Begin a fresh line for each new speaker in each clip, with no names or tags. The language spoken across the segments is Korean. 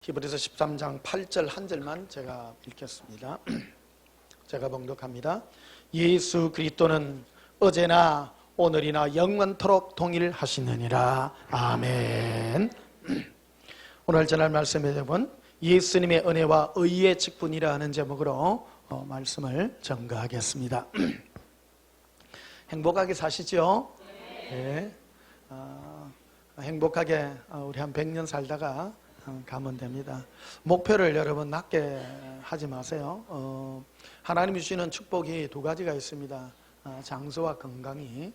히브리서 13장 8절 한 절만 제가 읽겠습니다. 제가 봉독합니다. 예수 그리스도는 어제나 오늘이나 영원토록 동일하시느니라. 아멘. 오늘 전할 말씀의 제목은 예수님의 은혜와 의의 직분이라 하는 제목으로 말씀을 전가하겠습니다. 행복하게 사시죠? 네. 행복하게 우리 한 100년 살다가 가면 됩니다. 목표를 여러분 낮게 하지 마세요. 하나님이 주시는 축복이 두 가지가 있습니다. 장수와 건강이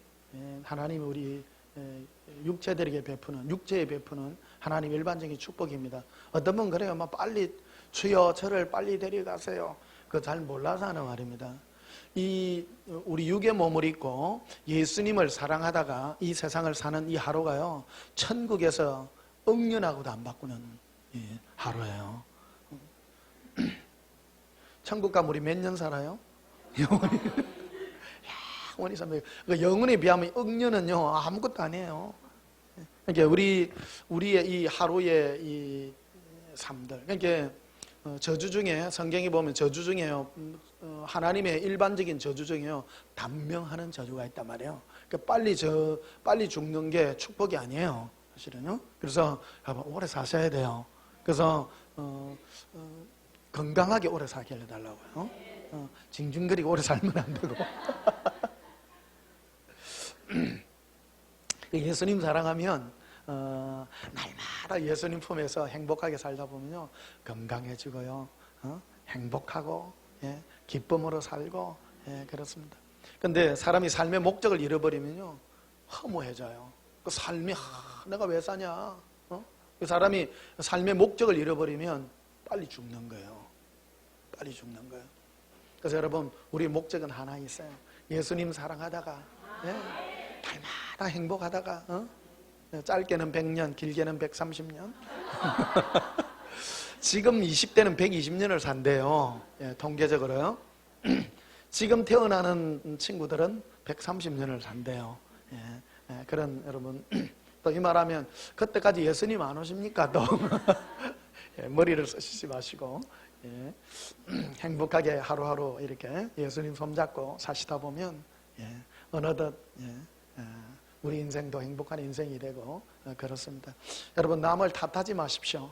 하나님이 우리 육체들에게 베푸는, 육체에 베푸는 하나님 일반적인 축복입니다. 어떤 분 그래요. 빨리 주여 저를 빨리 데려가세요. 그거 잘 몰라서 하는 말입니다. 우리 육의 몸을 입고 예수님을 사랑하다가 이 세상을 사는 이 하루가요, 천국에서 억년하고도 안 바꾸는 하루예요. 천국 가면 우리 몇 년 살아요? 영원히 삽니다. 영원에 비하면 억년은요 아무것도 아니에요. 그러니까 우리의 이 하루의 이 삶들, 그러니까 저주 중에 성경에 보면 저주 중에요, 하나님의 일반적인 저주 중에요 단명하는 저주가 있단 말이에요. 그러니까 빨리 죽는 게 축복이 아니에요, 사실은요. 그래서 오래 사셔야 돼요. 그래서 건강하게 오래 살게 해달라고요. 징징거리고 오래 살면 안 되고. 예수님 사랑하면 날마다 예수님 품에서 행복하게 살다 보면요 건강해지고요, 행복하고 기쁨으로 살고 그렇습니다. 근데 사람이 삶의 목적을 잃어버리면요 허무해져요. 그 삶이 내가 왜 사냐? 그 사람이 삶의 목적을 잃어버리면 빨리 죽는 거예요. 빨리 죽는 거예요. 그래서 여러분, 우리 목적은 하나 있어요. 예수님 사랑하다가 날마다 행복하다가 짧게는 100년, 길게는 130년. 지금 20대는 120년을 산대요. 통계적으로요. 지금 태어나는 친구들은 130년을 산대요. 그런 여러분, 또 이 말하면 그때까지 예수님 안 오십니까? 또 머리를 쓰시지 마시고 행복하게 하루하루 이렇게 예수님 손잡고 사시다 보면 어느덧 우리 인생도 행복한 인생이 되고 그렇습니다. 여러분, 남을 탓하지 마십시오.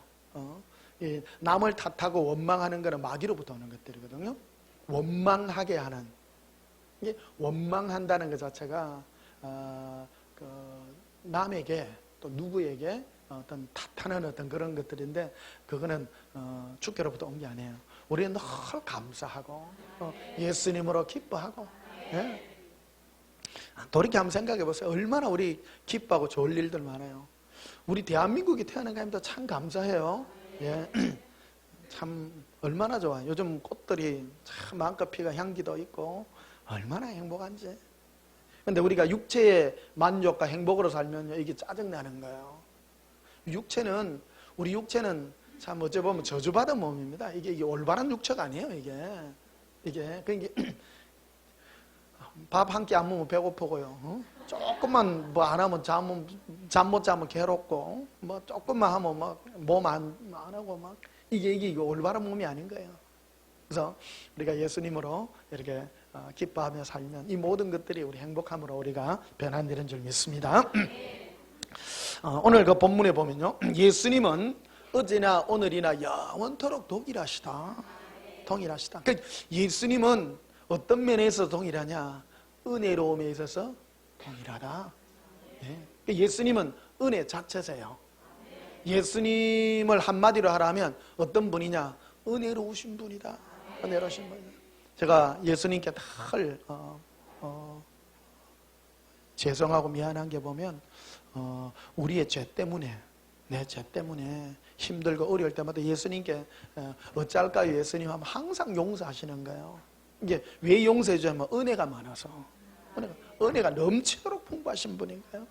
남을 탓하고 원망하는 것은 마귀로부터 오는 것들이거든요. 원망하게 하는, 이게 원망한다는 것 자체가 남에게 또 누구에게 어떤 탓하는 어떤 그런 것들인데, 그거는 주께로부터 온 게 아니에요. 우리는 늘 감사하고 예수님으로 기뻐하고. 돌이켜 한번 생각해 보세요. 얼마나 우리 기뻐하고 좋을 일들 많아요. 우리 대한민국이 태어난 것입니다. 참 감사해요. 참 얼마나 좋아요. 요즘 꽃들이 참 마음껏 피가 향기도 있고 얼마나 행복한지. 근데 우리가 육체의 만족과 행복으로 살면 이게 짜증나는 거예요. 우리 육체는 참 어찌 보면 저주받은 몸입니다. 이게 올바른 육체가 아니에요, 이게. 밥 한 끼 안 먹으면 배고프고요. 조금만 뭐 안 하면 잠 못 자면 괴롭고, 뭐 조금만 하면 막 몸 안 하고 막 이게 올바른 몸이 아닌 거예요. 그래서 우리가 예수님으로 이렇게 기뻐하며 살면 이 모든 것들이 우리 행복함으로 우리가 변화되는 줄 믿습니다. 오늘 그 본문에 보면요, 예수님은 어제나 오늘이나 영원토록 동일하시다. 그러니까 예수님은 어떤 면에서 동일하냐? 은혜로움에 있어서 동일하다. 예수님은 은혜 자체세요. 예수님을 한마디로 하라면 어떤 분이냐? 은혜로우신 분이다. 은혜로우신 분이다. 제가 예수님께 늘 죄송하고 미안한 게 보면 우리의 죄 때문에, 내 죄 때문에 힘들고 어려울 때마다 예수님께 어찌할까요? 예수님 하면 항상 용서하시는 거예요. 이게 왜 용서해 주냐면 은혜가 많아서, 은혜가 넘치도록 풍부하신 분인가요?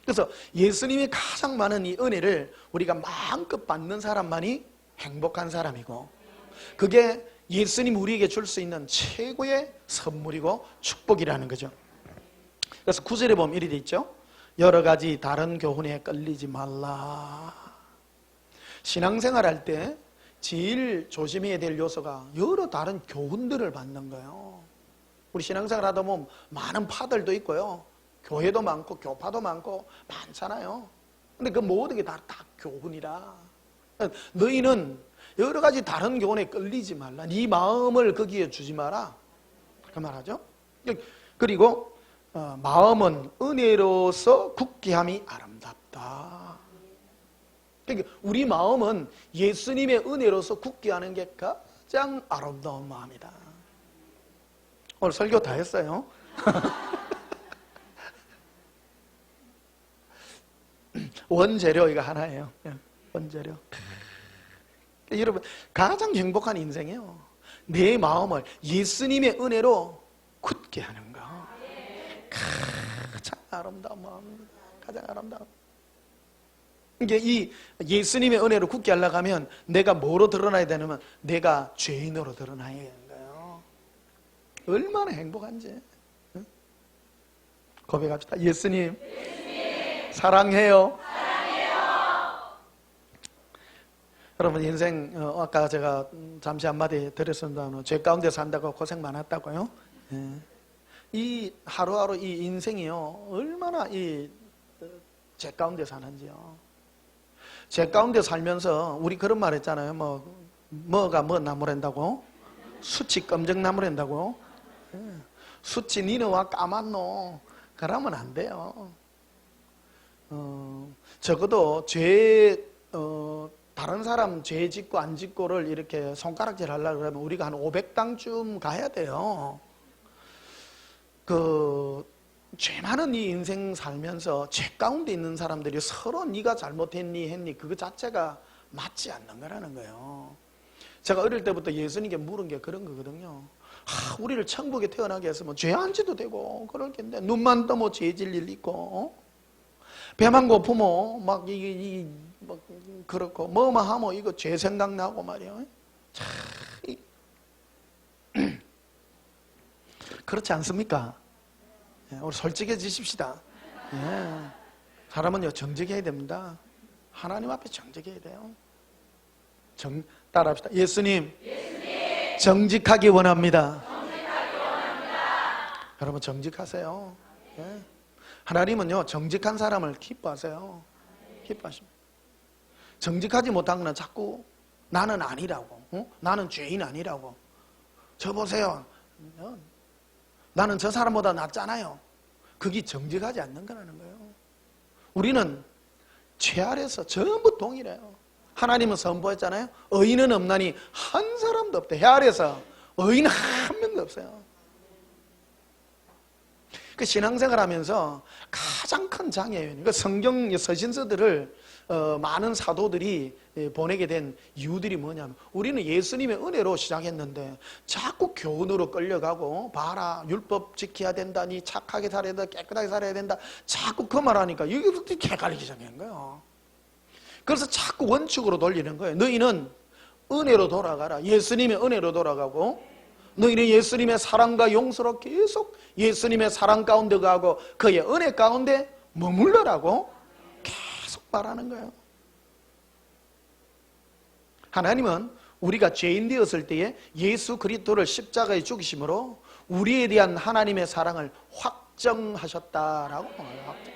그래서 예수님이 가장 많은 이 은혜를 우리가 마음껏 받는 사람만이 행복한 사람이고, 그게 예수님 우리에게 줄 수 있는 최고의 선물이고 축복이라는 거죠. 그래서 9절에 보면 이렇게 돼 있죠. 여러 가지 다른 교훈에 끌리지 말라. 신앙생활 할 때 제일 조심해야 될 요소가 여러 다른 교훈들을 받는 거예요. 우리 신앙생활 하다 보면 많은 파들도 있고요. 교회도 많고 교파도 많고 많잖아요. 근데 그 모든 게 다 교훈이라. 너희는 여러 가지 다른 교훈에 끌리지 말라. 네 마음을 거기에 주지 마라. 그 말하죠. 그리고 마음은 은혜로서 굳게 함이 아름답다. 그러니까 우리 마음은 예수님의 은혜로서 굳게 하는 게 가장 아름다운 마음이다. 오늘 설교 다 했어요. 원재료 이거 하나예요. 원재료. 여러분 가장 행복한 인생이에요. 내 마음을 예수님의 은혜로 굳게 하는 거. 가장 아름다운 마음입니다. 가장 아름다운. 이게 이 예수님의 은혜로 굳게 하려고 하면 내가 뭐로 드러나야 되냐면 내가 죄인으로 드러나야 되는 거예요. 얼마나 행복한지. 고백합시다. 예수님, 사랑해요. 여러분 인생 아까 제가 잠시 한마디 드렸습니다만 죄 가운데 산다고 고생 많았다고요. 이 하루하루 이 인생이요 얼마나 이 죄 가운데 사는지요. 죄 가운데 살면서 우리 그런 말 했잖아요. 뭐가 뭐 나무랜다고? 수치 검정 나무랜다고? 수치 니너와 까맣노. 그러면 안 돼요. 적어도 다른 사람 죄 짓고 안 짓고를 이렇게 손가락질 하려고 그러면 우리가 한 500당쯤 가야 돼요. 죄 많은 이 인생 살면서 죄 가운데 있는 사람들이 서로 네가 잘못했니 했니 그거 자체가 맞지 않는 거라는 거예요. 제가 어릴 때부터 예수님께 물은 게 그런 거거든요. 우리를 천국에 태어나게 했으면 죄 안 지도 되고 그럴 텐데 눈만 떠면 죄 질 일 있고 배만 고프면 막 그렇고 뭐만 하면 이거 죄 생각나고 말이에요. 그렇지 않습니까? 우리 솔직해지십시다. 사람은요 정직해야 됩니다. 하나님 앞에 정직해야 돼요. 따라합시다. 예수님, 정직하기 원합니다. 여러분 정직하세요. 하나님은요 정직한 사람을 기뻐하세요. 기뻐하십니다. 정직하지 못한 건 자꾸 나는 아니라고, 나는 죄인 아니라고. 저 보세요. 나는 저 사람보다 낫잖아요. 그게 정직하지 않는 거라는 거예요. 우리는 죄 아래서 전부 동일해요. 하나님은 선포했잖아요. 의인은 없나니 한 사람도 없대. 해 아래서 의인 한 명도 없어요. 그 신앙생활 하면서 가장 큰 장애예요. 그 성경 서신서들을 많은 사도들이 보내게 된 이유들이 뭐냐면 우리는 예수님의 은혜로 시작했는데 자꾸 교훈으로 끌려가고 봐라 율법 지켜야 된다, 니 착하게 살아야 된다, 깨끗하게 살아야 된다 자꾸 그 말하니까 이게 헷갈리기 시작한 거예요. 그래서 자꾸 원칙으로 돌리는 거예요. 너희는 은혜로 돌아가라. 예수님의 은혜로 돌아가고 너희는 예수님의 사랑과 용서로 계속 예수님의 사랑 가운데 가고 그의 은혜 가운데 머물러라고 계속 말하는 거예요. 하나님은 우리가 죄인 되었을 때에 예수 그리스도를 십자가에 죽이심으로 우리에 대한 하나님의 사랑을 확정하셨다라고 말해요.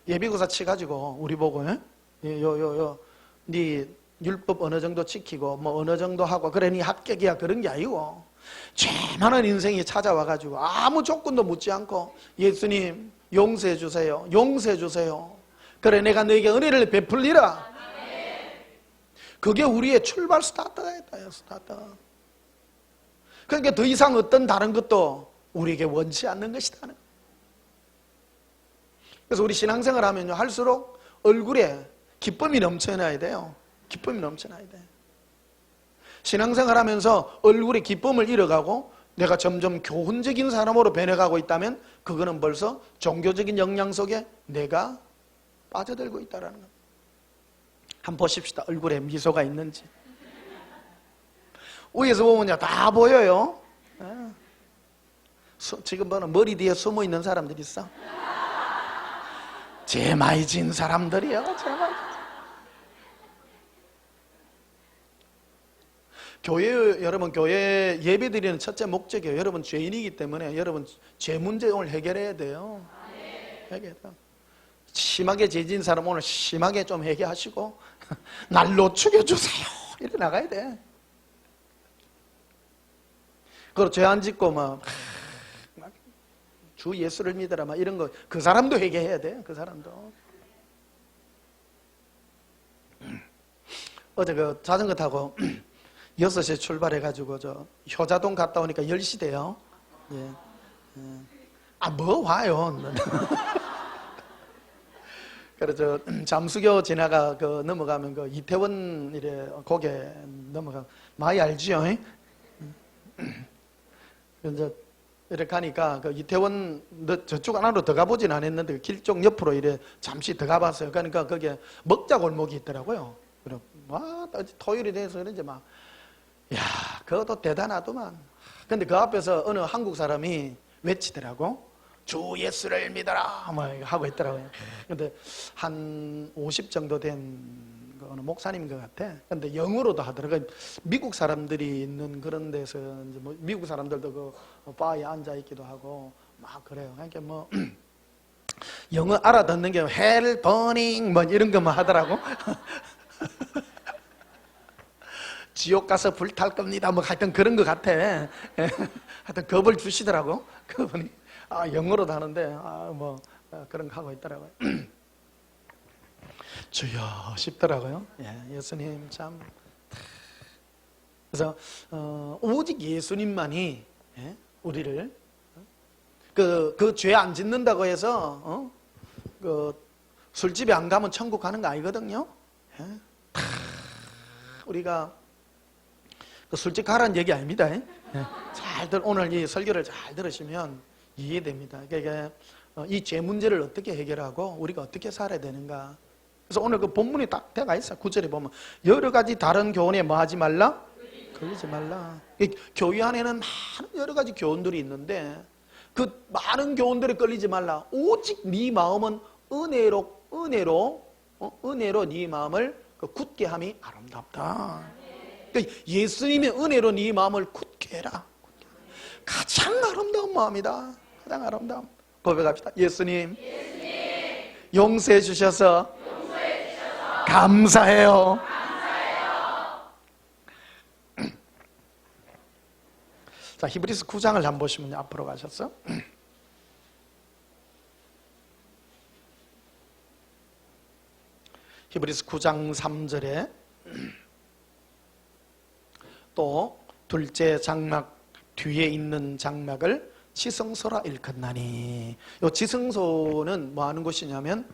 예비고사 치가지고 우리 보고 네 율법 어느 정도 지키고 뭐 어느 정도 하고 그러니 합격이야 그런 게 아니고 죄 많은 인생이 찾아와가지고 아무 조건도 묻지 않고 예수님 용서해 주세요. 용서해 주세요. 그래 내가 너에게 은혜를 베풀리라. 그게 우리의 출발 스타트다. 스타트. 그러니까 더 이상 어떤 다른 것도 우리에게 원치 않는 것이다. 그래서 우리 신앙생활 하면요 할수록 얼굴에 기쁨이 넘쳐나야 돼요. 기쁨이 넘쳐나야 돼. 신앙생활 하면서 얼굴에 기쁨을 잃어가고 내가 점점 교훈적인 사람으로 변해가고 있다면 그거는 벌써 종교적인 영향 속에 내가 빠져들고 있다는 것. 한번 보십시다. 얼굴에 미소가 있는지. 위에서 보면요 다 보여요. 지금 보면 머리 뒤에 숨어 있는 사람들이 있어. 제 많이 진 사람들이요. 제 많이 진. 여러분 교회 예배 드리는 첫째 목적이에요. 여러분 죄인이기 때문에 여러분 죄 문제 오늘 해결해야 돼요. 해결해야 돼요. 심하게 죄진 사람 오늘 심하게 좀 회개하시고 날로 죽여주세요 이렇게 나가야 돼. 그리고 죄 안 짓고 막 주 예수를 믿어라 막 이런 거 그 사람도 회개해야 돼. 그 사람도. 어제 그 자전거 타고 6시에 출발해가지고 저 효자동 갔다 오니까 10시 돼요. 예. 아, 뭐 와요. 그래서 잠수교 지나가 그 넘어가면 그 이태원 이래 고개 넘어가 많이 알지요? 이제 이렇게 가니까 그 이태원 저쪽 안으로 더 가보진 않았는데 길 쪽 옆으로 이래 잠시 더 가봤어요. 그러니까 거기에 먹자 골목이 있더라고요. 그래 와 토요일이 돼서 그런지 막 야 그것도 대단하더만. 근데 그 앞에서 어느 한국 사람이 외치더라고. 주 예수를 믿어라 뭐 하고 있더라고요. 근데 한 50 정도 된 어느 목사님인 것 같아. 근데 영어로도 하더라고요. 미국 사람들이 있는 그런 데서 이제 뭐 미국 사람들도 그 바에 앉아 있기도 하고 막 그래요. 그러니까 뭐 영어 알아듣는 게 hell burning 뭐 이런 것만 하더라고. 지옥 가서 불 탈 겁니다. 뭐 하여튼 그런 것 같아. 하여튼 겁을 주시더라고. 그분이. 아, 영어로도 하는데, 뭐, 그런 거 하고 있더라고요. 주여 싶더라고요. 예, 예수님 참. 그래서, 오직 예수님만이, 예, 우리를, 그 죄 안 짓는다고 해서, 술집에 안 가면 천국 가는 거 아니거든요. 예? 우리가, 술집 가라는 얘기 아닙니다. 예? 오늘 이 설교를 잘 들으시면, 이해됩니다. 그러니까 이 죄 문제를 어떻게 해결하고 우리가 어떻게 살아야 되는가. 그래서 오늘 그 본문이 딱 대가 있어요. 9절에 보면 여러 가지 다른 교훈에 뭐 하지 말라? 걸리지 말라. 교회 안에는 많은 여러 가지 교훈들이 있는데 그 많은 교훈들에 걸리지 말라. 오직 네 마음은 은혜로 네 마음을 굳게 함이 아름답다. 그러니까 예수님의 은혜로 네 마음을 굳게 해라. 가장 아름다운 마음이다. 가장 아름다운. 고백합시다. 예수님, 용서해 주셔서 감사해요. 자, 히브리서 9장을 한번 보시면 앞으로 가셨어. 히브리서 9장 3절에 또 둘째 장막 뒤에 있는 장막을 지성소라 일컫나니. 이 지성소는 뭐 하는 곳이냐면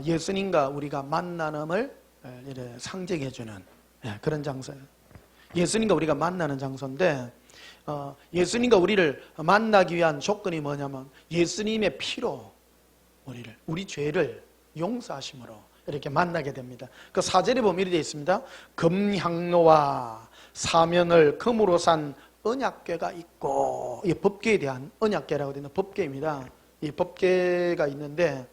예수님과 우리가 만남을 상징해주는 그런 장소예요. 예수님과 우리가 만나는 장소인데 예수님과 우리를 만나기 위한 조건이 뭐냐면 예수님의 피로 우리 죄를 용서하심으로 이렇게 만나게 됩니다. 그 4절에 보면 이렇게 되어 있습니다. 금향로와 사면을 금으로 산 언약궤가 있고, 이 법궤에 대한 언약궤라고 되는 법궤입니다. 이 법궤가 있는데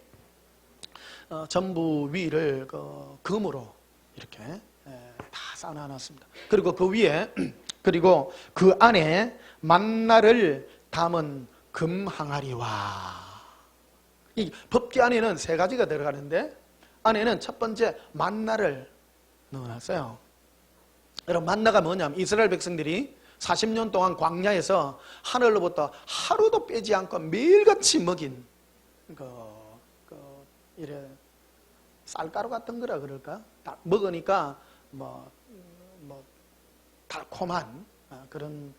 전부 위를 금으로 이렇게 다 쌓아놨습니다. 그리고 그 위에 그리고 그 안에 만나를 담은 금항아리와, 이 법궤 안에는 3가지가 들어가는데 안에는 첫 번째 만나를 넣어놨어요. 여러분 만나가 뭐냐면 이스라엘 백성들이 40년 동안 광야에서 하늘로부터 하루도 빼지 않고 매일같이 먹인 이래 쌀가루 같은 거라 그럴까? 먹으니까 뭐 달콤한 그런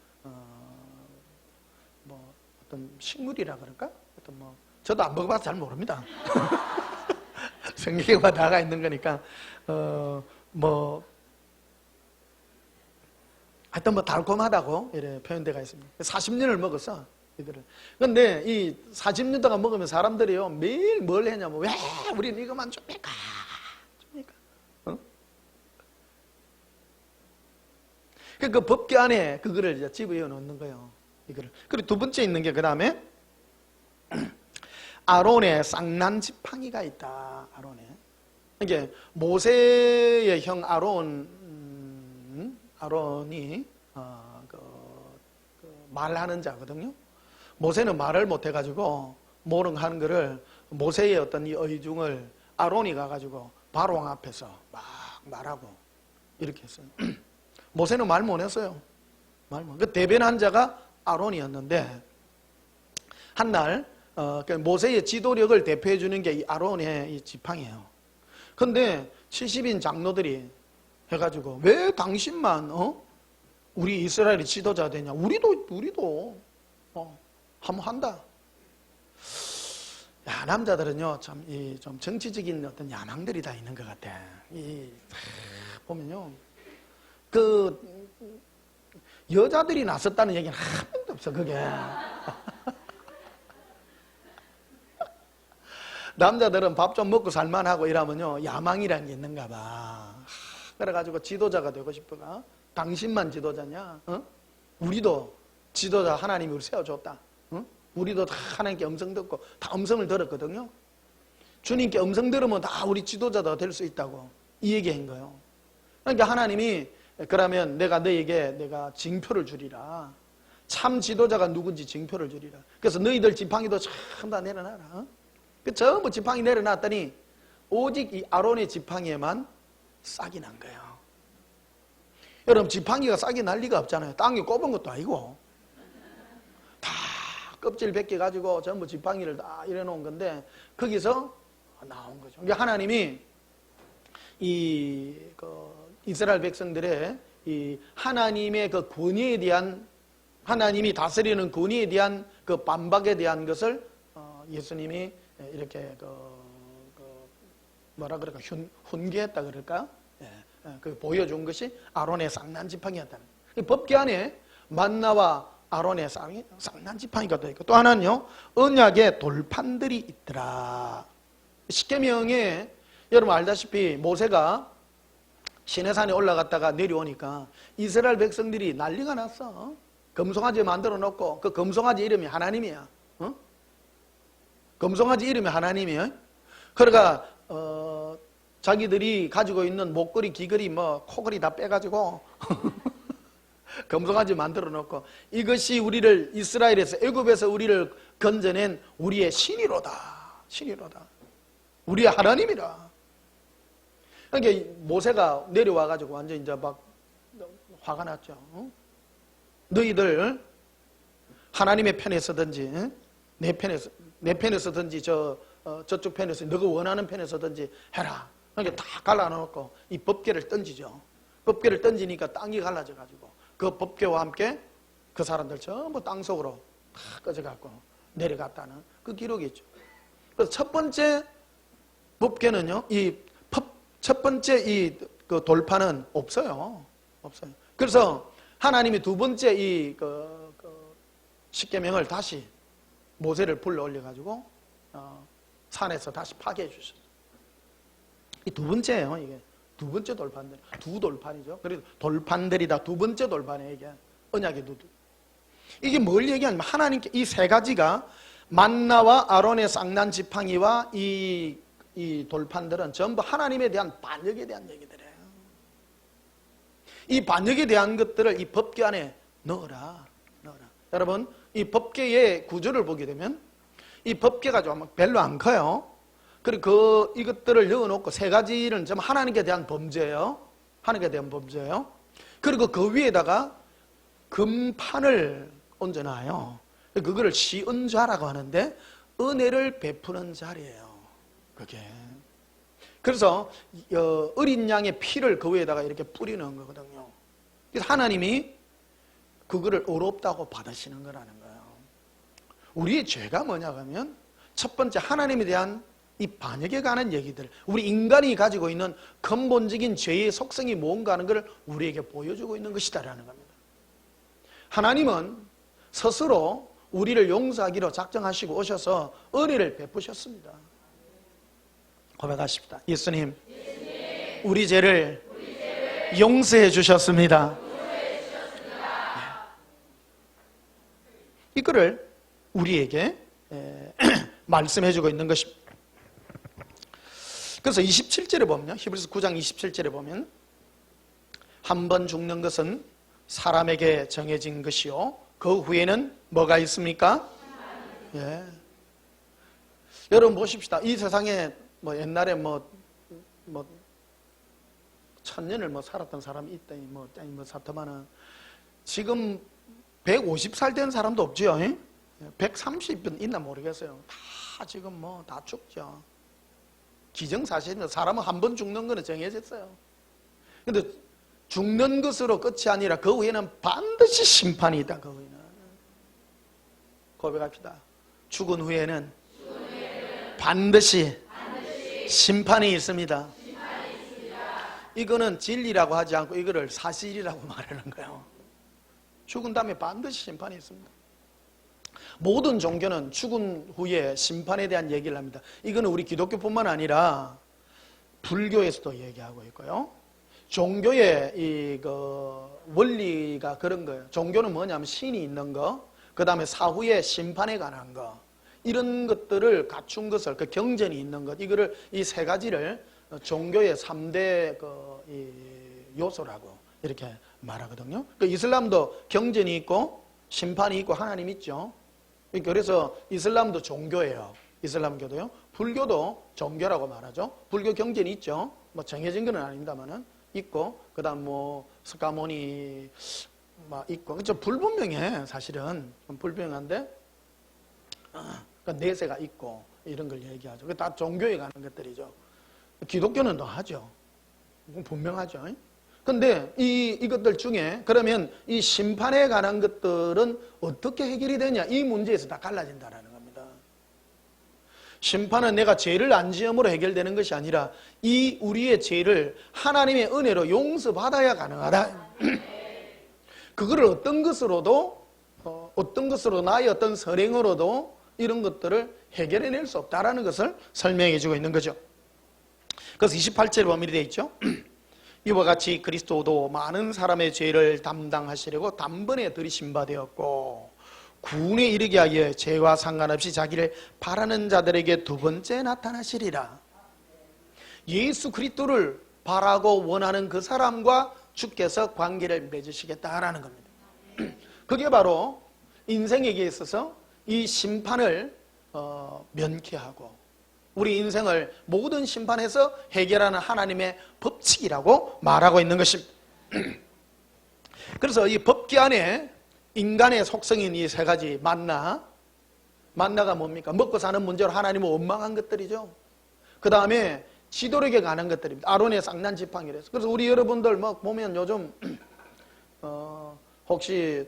뭐 어떤 식물이라 그럴까? 어떤 뭐 저도 안 먹어봐서 잘 모릅니다. 성경에 나가 있는 거니까 하여튼 뭐 달콤하다고 이래 표현되어 있습니다. 40년을 먹었어 이들을. 근데 이 40년 동안 먹으면 사람들이요 매일 뭘 했냐면 왜 우리는 이것만 줍니까? 그 법궤 안에 그거를 이제 집어넣어 놓는 거예요. 이거를. 그리고 두 번째 있는 게 그 다음에 아론의 쌍난 지팡이가 있다. 아론의. 이게 모세의 형 아론이 말하는 자거든요. 모세는 말을 못해가지고 모능하는 거를 모세의 어떤 이 의중을 아론이 가가지고 바로왕 앞에서 막 말하고 이렇게 했어요. 모세는 말 못했어요. 그 대변한 자가 아론이었는데 한날 모세의 지도력을 대표해 주는 게 이 아론의 이 지팡이에요. 근데 70인 장로들이 해가지고 왜 당신만 우리 이스라엘의 지도자 되냐? 우리도 한번 한다. 야, 남자들은요 좀 정치적인 어떤 야망들이 다 있는 것 같아. 보면요 그 여자들이 나섰다는 얘기는 한 번도 없어. 그게 남자들은 밥 좀 먹고 살만하고 이러면요 야망이라는 게 있는가 봐. 그래가지고 지도자가 되고 싶어가. 당신만 지도자냐? 우리도 지도자 하나님이 우리 세워줬다. 우리도 다 하나님께 음성 듣고 다 음성을 들었거든요. 주님께 음성 들으면 다 우리 지도자가 될 수 있다고 이 얘기한 거예요. 그러니까 하나님이 그러면 내가 너에게 내가 징표를 주리라. 참 지도자가 누군지 징표를 주리라. 그래서 너희들 지팡이도 참 다 내려놔라. 그 전부 지팡이 내려놨더니 오직 이 아론의 지팡이에만 싹이 난 거예요. 여러분 지팡이가 싹이 날 리가 없잖아요. 땅에 꼽은 것도 아니고 다 껍질 벗겨가지고 전부 지팡이를 다 이래놓은 건데 거기서 나온 거죠. 그러니까 하나님이 이스라엘 백성들의 이 하나님의 그 권위에 대한 하나님이 다스리는 권위에 대한 그 반박에 대한 것을 예수님이 이렇게 뭐라 그럴까 훈계했다 그럴까? 그 보여준 것이 아론의 쌍난 지팡이였다는 거예요. 법궤 안에 만나와 아론의 쌍난 지팡이가 들어있고 또 하나는요 언약의 돌판들이 있더라. 십계명에 여러분 알다시피 모세가 시내산에 올라갔다가 내려오니까 이스라엘 백성들이 난리가 났어. 금송아지 만들어 놓고 그 금송아지 이름이 하나님이야. 금송아지 이름이 하나님이에요. 그러니까 자기들이 가지고 있는 목걸이, 귀걸이, 코걸이 다 빼가지고 금송아지 만들어 놓고 이것이 우리를 이스라엘에서 애굽에서 우리를 건져낸 우리의 신이로다. 신이로다. 우리의 하나님이라. 그러니까 모세가 내려와가지고 완전 이제 막 화가 났죠. 너희들 하나님의 편에 서든지 내 편에 서든지 저쪽 편에서 너가 원하는 편에 서든지 해라. 그러니까 다 갈라놓고 이 법궤를 던지죠. 법궤를 던지니까 땅이 갈라져가지고 그 법궤와 함께 그 사람들 전부 땅속으로 다 꺼져갖고 내려갔다는 그 기록이 있죠. 그래서 첫 번째 법궤는요, 첫 번째 그 돌파는 없어요. 없어요. 그래서 하나님이 두 번째 십계명을 다시 모세를 불러 올려가지고 산에서 다시 파괴해 주셨어요. 이 두 번째예요. 이게 두 번째 돌판들, 두 돌판이죠. 그래서 돌판들이다. 두 번째 돌판에 이게 언약의 두두. 이게 뭘 얘기하냐면 하나님께 이 세 가지가 만나와 아론의 쌍난 지팡이와 이 돌판들은 전부 하나님에 대한 반역에 대한 얘기들이에요. 이 반역에 대한 것들을 이 법궤 안에 넣어라. 여러분 이 법궤의 구조를 보게 되면 이 법궤가 좀 별로 안 커요. 그리고 이것들을 넣어놓고 세 가지는 좀 하나님께 대한 범죄예요. 하나님께 대한 범죄예요. 그리고 그 위에다가 금판을 얹어놔요. 그거를 시은좌라고 하는데 은혜를 베푸는 자리예요. 그게. 그래서 어린 양의 피를 그 위에다가 이렇게 뿌리는 거거든요. 그래서 하나님이 그거를 의롭다고 받으시는 거라는 거예요. 우리의 죄가 뭐냐 하면 첫 번째 하나님에 대한 이 반역에 관한 얘기들, 우리 인간이 가지고 있는 근본적인 죄의 속성이 뭔가 하는 것을 우리에게 보여주고 있는 것이다라는 겁니다. 하나님은 스스로 우리를 용서하기로 작정하시고 오셔서 은혜를 베푸셨습니다. 고백하십시다. 예수님, 우리 죄를 용서해 주셨습니다. 이거를 우리에게 말씀해주고 있는 것입니다. 그래서 27절에 보면요, 히브리서 9장 27절에 보면 한 번 죽는 것은 사람에게 정해진 것이요 그 후에는 뭐가 있습니까? 예. 여러분 보십시다. 이 세상에 뭐 옛날에 뭐 1000년을 뭐 살았던 사람이 있다 뭐 사태만은 지금 150살 된 사람도 없죠. 130은 있나 모르겠어요. 다 지금 뭐 다 죽죠. 기정사실입니다. 사람은 한 번 죽는 거는 정해졌어요. 근데 죽는 것으로 끝이 아니라 그 후에는 반드시 심판이 있다. 그 후에는 고백합시다. 죽은 후에는 반드시 심판이 있습니다. 이거는 진리라고 하지 않고 이거를 사실이라고 말하는 거예요. 죽은 다음에 반드시 심판이 있습니다. 모든 종교는 죽은 후에 심판에 대한 얘기를 합니다. 이거는 우리 기독교뿐만 아니라 불교에서도 얘기하고 있고요. 종교의 원리가 그런 거예요. 종교는 뭐냐면 신이 있는 거, 그 다음에 사후에 심판에 관한 거, 이런 것들을 갖춘 것을, 그 경전이 있는 것, 이거를 이 세 가지를 종교의 3대 요소라고 이렇게 말하거든요. 그 이슬람도 경전이 있고 심판이 있고 하나님 있죠. 그래서 이슬람도 종교예요. 이슬람교도요. 불교도 종교라고 말하죠. 불교 경전이 있죠. 뭐 정해진 건 아닙니다만은 있고, 그다음 뭐 스가모니 막 있고, 그렇죠. 불분명해. 사실은 불분명한데 그러니까 내세가 있고 이런 걸 얘기하죠. 그게 다 종교에 관한 것들이죠. 기독교는 더 하죠. 분명하죠. 근데 이것들 중에 그러면 이 심판에 관한 것들은 어떻게 해결이 되냐? 이 문제에서 다 갈라진다라는 겁니다. 심판은 내가 죄를 안 지음으로 해결되는 것이 아니라 이 우리의 죄를 하나님의 은혜로 용서받아야 가능하다. 그거를 어떤 것으로도 나의 어떤 선행으로도 이런 것들을 해결해낼 수 없다라는 것을 설명해 주고 있는 거죠. 그래서 28절에 보면 이렇게 되어 있죠. 이와 같이 그리스도도 많은 사람의 죄를 담당하시려고 단번에 들이신 바 되었고 구원에 이르게 하여 죄와 상관없이 자기를 바라는 자들에게 두 번째 나타나시리라. 예수 그리스도를 바라고 원하는 그 사람과 주께서 관계를 맺으시겠다라는 겁니다. 그게 바로 인생에게 있어서 이 심판을 면케하고 우리 인생을 모든 심판에서 해결하는 하나님의 법칙이라고 말하고 있는 것입니다. 그래서 이 법기 안에 인간의 속성인 이 세 가지 만나가 뭡니까? 먹고 사는 문제로 하나님은 원망한 것들이죠. 그 다음에 지도력에 관한 것들입니다. 아론의 쌍난 지팡이래서. 그래서 우리 여러분들 막 보면 요즘 혹시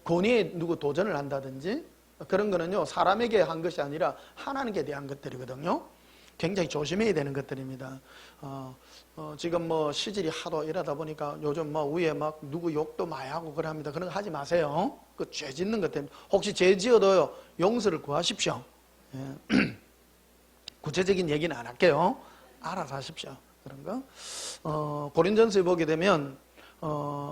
권위에 누구 도전을 한다든지 그런 거는요 사람에게 한 것이 아니라 하나님께 대한 것들이거든요. 굉장히 조심해야 되는 것들입니다. 지금 뭐 시질이 하도 이러다 보니까 요즘 뭐 위에 막 누구 욕도 많이 하고 그럽니다. 그런 거 하지 마세요. 그 죄 짓는 것 때문에 혹시 죄 지어도 용서를 구하십시오. 예. 구체적인 얘기는 안 할게요. 알아서 하십시오. 그런 거. 고린전서에 보게 되면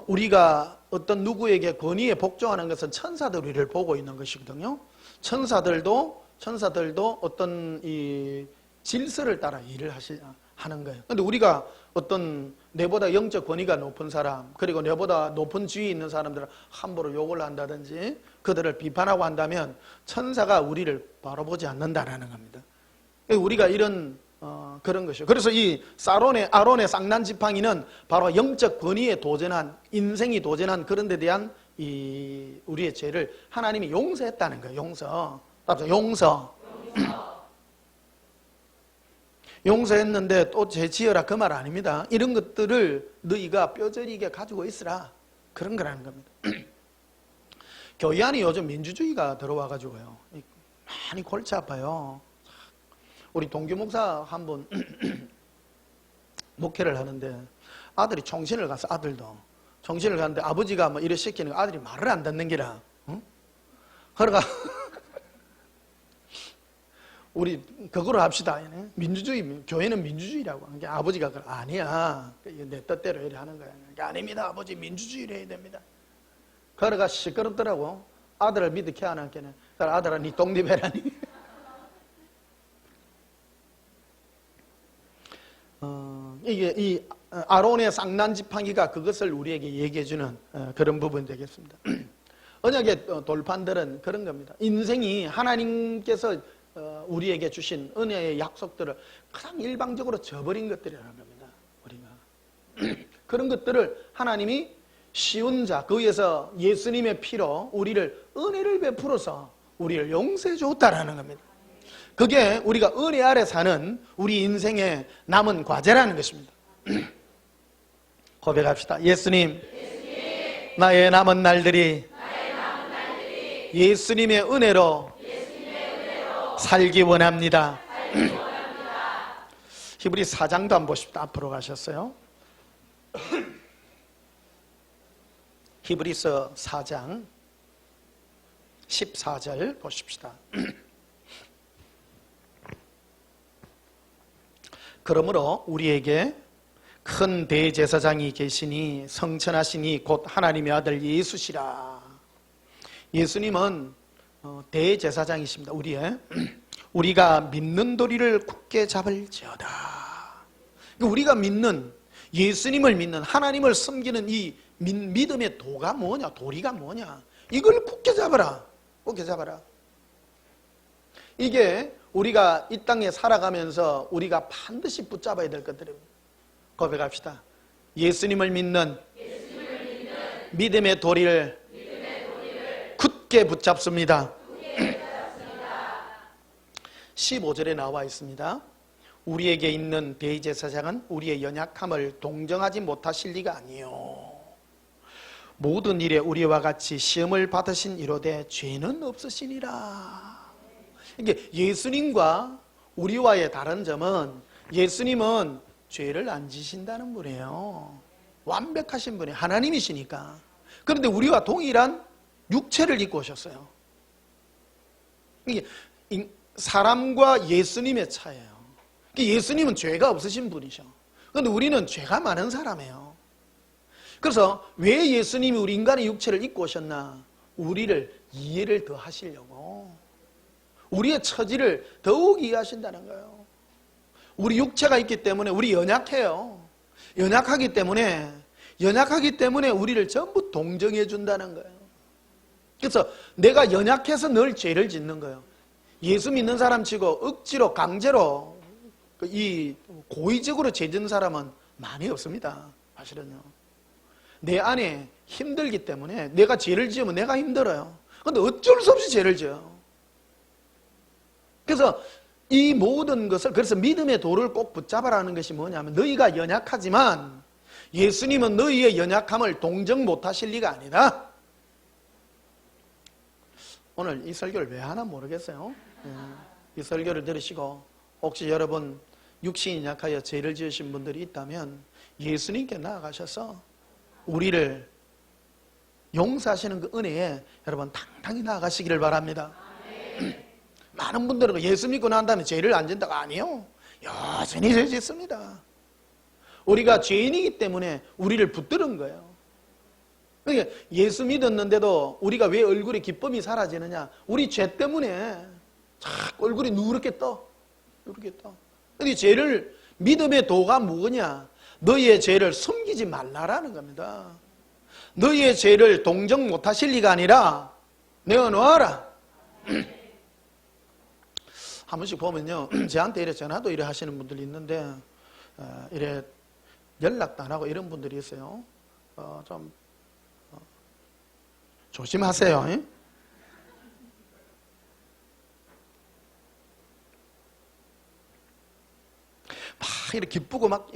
우리가 어떤 누구에게 권위에 복종하는 것은 천사들 우리를 보고 있는 것이거든요. 천사들도 어떤 이 질서를 따라 일을 하는 거예요. 근데 우리가 어떤 내보다 영적 권위가 높은 사람, 그리고 내보다 높은 지위에 있는 사람들을 함부로 욕을 한다든지 그들을 비판하고 한다면 천사가 우리를 바로 보지 않는다라는 겁니다. 우리가 이런 그런 것이요. 그래서 이 아론의 쌍난 지팡이는 바로 영적 권위에 도전한, 인생이 도전한 그런 데 대한 이 우리의 죄를 하나님이 용서했다는 거예요. 용서. 용서했는데 또 죄 지어라 그 말 아닙니다. 이런 것들을 너희가 뼈저리게 가지고 있으라. 그런 거라는 겁니다. 교회 안에 요즘 민주주의가 들어와가지고요. 많이 골치 아파요. 우리 동규 목사 한 분 목회를 하는데 아들이 총신을 가서 아들도 총신을 갔는데 아버지가 뭐 이래 시키는 거 아들이 말을 안 듣는 기라. 응? 그러가 우리 그거로 합시다. 민주주의, 교회는 민주주의라고 하는 게 아버지가 아니야. 내 뜻대로 이래 하는 거야. 아닙니다. 아버지 민주주의를 해야 됩니다. 그러가 시끄럽더라고. 아들을 믿게 안 하겠네. 아들아 니 독립해라니. 이게 이 아론의 쌍난 지팡이가 그것을 우리에게 얘기해주는 그런 부분이 되겠습니다. 언약의 돌판들은 그런 겁니다. 인생이 하나님께서 우리에게 주신 은혜의 약속들을 가장 일방적으로 저버린 것들이라는 겁니다. 우리가 그런 것들을 하나님이 쉬운 자, 그 위에서 예수님의 피로 우리를 은혜를 베풀어서 우리를 용서해 줬다라는 겁니다. 그게 우리가 은혜 아래 사는 우리 인생의 남은 과제라는 것입니다. 고백합시다. 예수님, 나의 남은 날들이 예수님의 은혜로 살기 원합니다. 히브리 4장도 한번 보십시다. 앞으로 가셨어요. 히브리서 4장 14절 보십시다. 그러므로 우리에게 큰 대제사장이 계시니 성천하시니 곧 하나님의 아들 예수시라. 예수님은 대제사장이십니다. 우리가 믿는 도리를 굳게 잡을지어다. 우리가 믿는, 예수님을 믿는, 하나님을 섬기는 이 믿음의 도가 뭐냐, 도리가 뭐냐, 이걸 굳게 잡아라. 굳게 잡아라. 이게 우리가 이 땅에 살아가면서 우리가 반드시 붙잡아야 될 것들입니다. 고백합시다. 예수님을 믿는 믿음의 도리를 굳게 붙잡습니다. 15절에 나와 있습니다. 우리에게 있는 대제사장은 우리의 연약함을 동정하지 못하실 리가 아니요, 모든 일에 우리와 같이 시험을 받으신 이로되 죄는 없으시니라. 이게 예수님과 우리와의 다른 점은, 예수님은 죄를 안 지신다는 분이에요. 완벽하신 분이 하나님이시니까. 그런데 우리와 동일한 육체를 입고 오셨어요. 이게 사람과 예수님의 차이예요. 예수님은 죄가 없으신 분이셔. 그런데 우리는 죄가 많은 사람이에요. 그래서 왜 예수님이 우리 인간의 육체를 입고 오셨나? 우리를 이해를 더 하시려고, 우리의 처지를 더욱 이해하신다는 거예요. 우리 육체가 있기 때문에 우리 연약해요. 연약하기 때문에 우리를 전부 동정해 준다는 거예요. 그래서 내가 연약해서 늘 죄를 짓는 거예요. 예수 믿는 사람 치고 억지로 강제로 이 고의적으로 죄 짓는 사람은 많이 없습니다. 사실은요. 내 안에 힘들기 때문에, 내가 죄를 지으면 내가 힘들어요. 그런데 어쩔 수 없이 죄를 지어요. 그래서 이 모든 것을, 그래서 믿음의 도를 꼭 붙잡아라는 것이 뭐냐면, 너희가 연약하지만 예수님은 너희의 연약함을 동정 못하실 리가 아니다. 오늘 이 설교를 왜 하나 모르겠어요. 이 설교를 들으시고 혹시 여러분 육신이 약하여 죄를 지으신 분들이 있다면 예수님께 나아가셔서 우리를 용서하시는 그 은혜에 여러분 당당히 나아가시기를 바랍니다. 많은 분들은 예수 믿고 난 다음에 죄를 안 짓다가 아니요, 여전히 죄 짓습니다. 우리가 죄인이기 때문에 우리를 붙드는 거예요. 그러니까 예수 믿었는데도 우리가 왜 얼굴에 기쁨이 사라지느냐? 우리 죄 때문에 자꾸 얼굴이 누렇게 떠. 그런데 죄를, 믿음의 도가 뭐냐? 너희의 죄를 숨기지 말라라는 겁니다. 너희의 죄를 동정 못하실 리가 아니라 내어놓아라. 한 번씩 보면요, 저한테 이래 전화도 이래 하시는 분들이 있는데 이래 연락도 안 하고 이런 분들이 있어요. 좀 조심하세요. 막 이렇게 기쁘고 막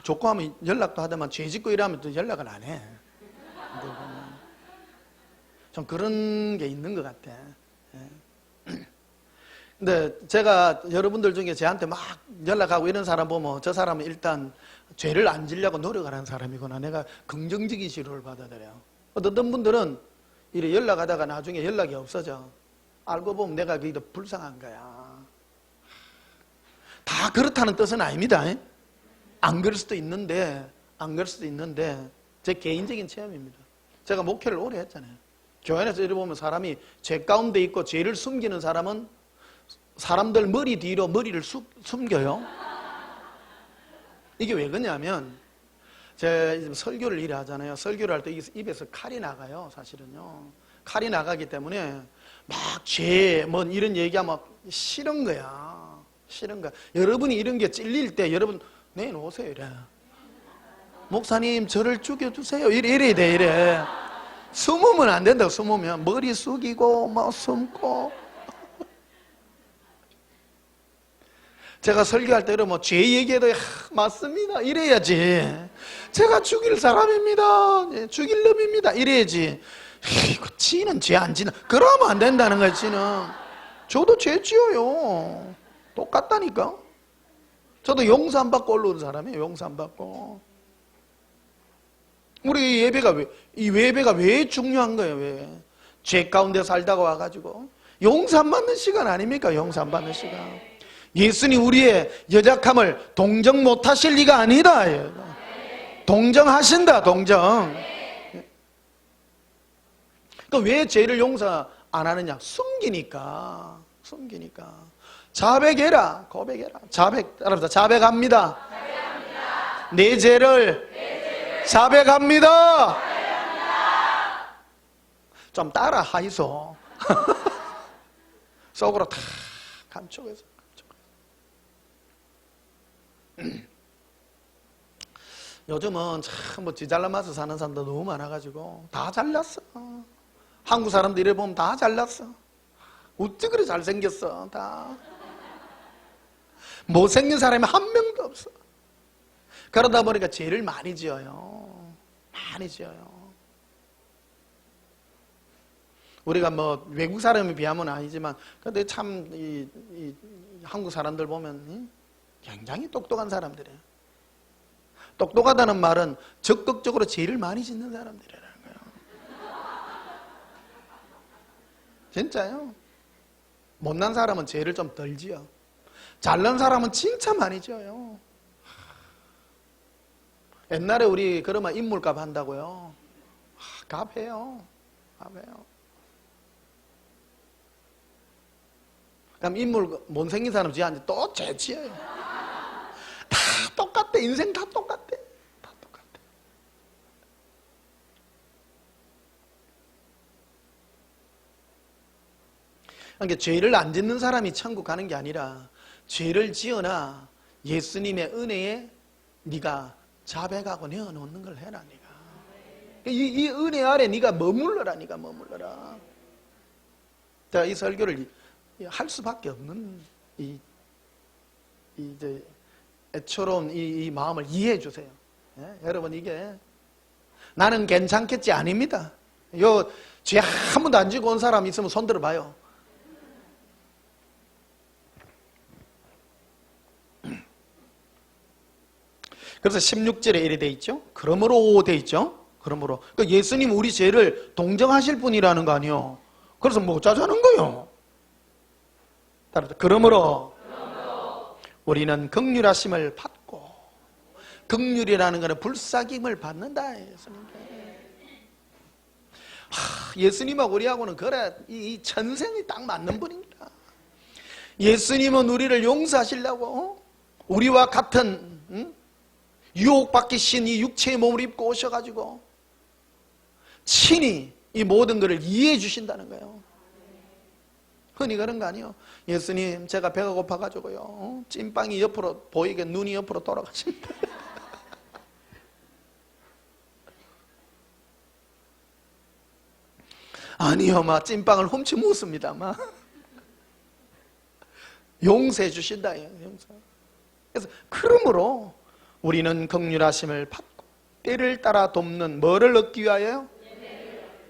좋고 하면 연락도 하다만 죄 짓고 이러면 또 연락을 안 해. 좀 그런 게 있는 것 같아. 근데 제가 여러분들 중에 저한테 막 연락하고 이런 사람 보면 저 사람은 일단 죄를 안 지려고 노력하는 사람이구나, 내가 긍정적인 시로를 받아들여요. 어떤 분들은 이래 연락하다가 나중에 연락이 없어져. 알고 보면 내가 그게 더 불쌍한 거야. 다 그렇다는 뜻은 아닙니다. 안 그럴 수도 있는데 제 개인적인 체험입니다. 제가 목회를 오래 했잖아요. 교회 안에서 이래 보면 사람이 죄 가운데 있고 죄를 숨기는 사람은 사람들 머리 뒤로 머리를 숨겨요. 이게 왜 그러냐면 제가 설교를 일을 하잖아요. 설교를 할 때 입에서 칼이 나가요, 사실은요. 칼이 나가기 때문에 막 뭐 이런 얘기하면 싫은 거야. 싫은 거야. 여러분이 이런 게 찔릴 때 여러분 내놓으세요, 이래. 목사님, 저를 죽여주세요. 이래야 돼, 이래. 숨으면 안 된다고, 숨으면. 머리 숙이고, 뭐 숨고. 제가 설교할 때 이러면 죄 얘기해도 맞습니다 이래야지. 제가 죽일 사람입니다, 죽일 놈입니다 이래야지. 이거 지는 죄 안 지나 그러면 안 된다는 거야. 지는 저도 죄 지어요. 똑같다니까. 저도 용서 안 받고 올라온 사람이에요. 용서 안 받고. 우리 이 예배가 왜 중요한 거예요? 왜? 죄 가운데 살다가 와가지고 용서 안 받는 시간 아닙니까? 용서 안 받는 시간. 예수님 우리의 여작함을 동정 못하실 리가 아니다. 동정하신다. 동정. 그러니까 왜 죄를 용서 안 하느냐? 숨기니까. 자백해라. 고백해라. 자백합니다. 내 죄를 자백합니다. 좀 따라 하이소. 속으로 다 감촉해서. 요즘은 참 뭐 지잘나면서 사는 사람들 너무 많아가지고 다 잘났어. 한국 사람들 이래 보면 다 잘났어. 어찌 그래 잘생겼어. 다 못생긴 사람이 한 명도 없어. 그러다 보니까 죄를 많이 지어요. 많이 지어요. 우리가 뭐 외국 사람에 비하면 아니지만 근데 참 이 한국 사람들 보면 굉장히 똑똑한 사람들이에요. 똑똑하다는 말은 적극적으로 죄를 많이 짓는 사람들이라는 거예요. 진짜요. 못난 사람은 죄를 좀 덜 지어. 잘난 사람은 진짜 많이 지어요. 옛날에 우리 그러면 인물값 한다고요. 값해요. 그럼 인물 못생긴 사람 지한테 또 죄 지어요. 다 똑같대. 인생 다 똑같대. 그러니까 죄를 안 짓는 사람이 천국 가는 게 아니라 죄를 지어나 예수님의 은혜에 네가 자백하고 내어놓는 걸 해라. 네가 이 은혜 아래 네가 머물러라. 제가 이 설교를 할 수밖에 없는 이제 애처로운 이 마음을 이해해 주세요. 예? 여러분 이게 나는 괜찮겠지 아닙니다. 요 죄 한 번도 안 지고 온 사람 있으면 손 들어봐요. 그래서 16절에 이래 돼 있죠. 그러므로 돼 있죠. 그러므로 그러니까 예수님 우리 죄를 동정하실 분이라는 거 아니요. 그래서 뭐 짜자는 거요. 따라서 그러므로 우리는 긍휼하심을 받고, 긍휼이라는 것은 불쌍힘을 받는다. 예수님하고 우리하고는 그래 이 천생이 딱 맞는 분입니다. 예수님은 우리를 용서하시려고 우리와 같은 유혹받기 쉬운 이 육체의 몸을 입고 오셔가지고 친히 이 모든 것을 이해해 주신다는 거예요. 흔히 그런 거 아니에요. 예수님 제가 배가 고파가지고요 찐빵이 옆으로 보이게 눈이 옆으로 돌아가십니다. 아니요, 막 찐빵을 훔치 먹습니다. 막 용서해 주신다. 용서. 그래서 그러므로 우리는 긍휼하심을 받고 때를 따라 돕는 뭐를 얻기 위하여요?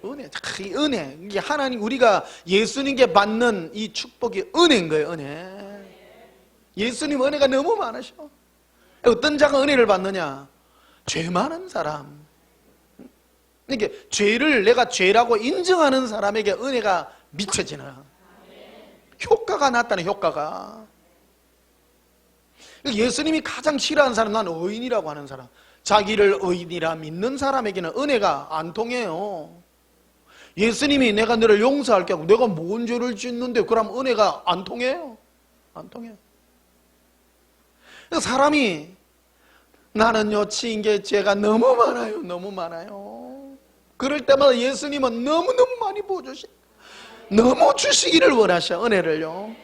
은혜. 이 은혜. 이게 하나님 우리가 예수님께 받는 이 축복이 은혜인 거예요. 은혜. 예수님 은혜가 너무 많으셔. 어떤 자가 은혜를 받느냐? 죄 많은 사람. 그러니까 죄를 내가 죄라고 인정하는 사람에게 은혜가 미쳐지는 효과가 났다는 효과가. 예수님이 가장 싫어하는 사람, 난 의인이라고 하는 사람, 자기를 의인이라 믿는 사람에게는 은혜가 안 통해요. 예수님이 내가 너를 용서할게 하고 내가 뭔 죄를 짓는데 그럼 은혜가 안 통해요. 안 통해요. 사람이 나는요, 지은 게 죄가 너무 많아요. 너무 많아요. 그럴 때마다 예수님은 너무너무 많이 부어주시, 너무 주시기를 원하셔, 은혜를요.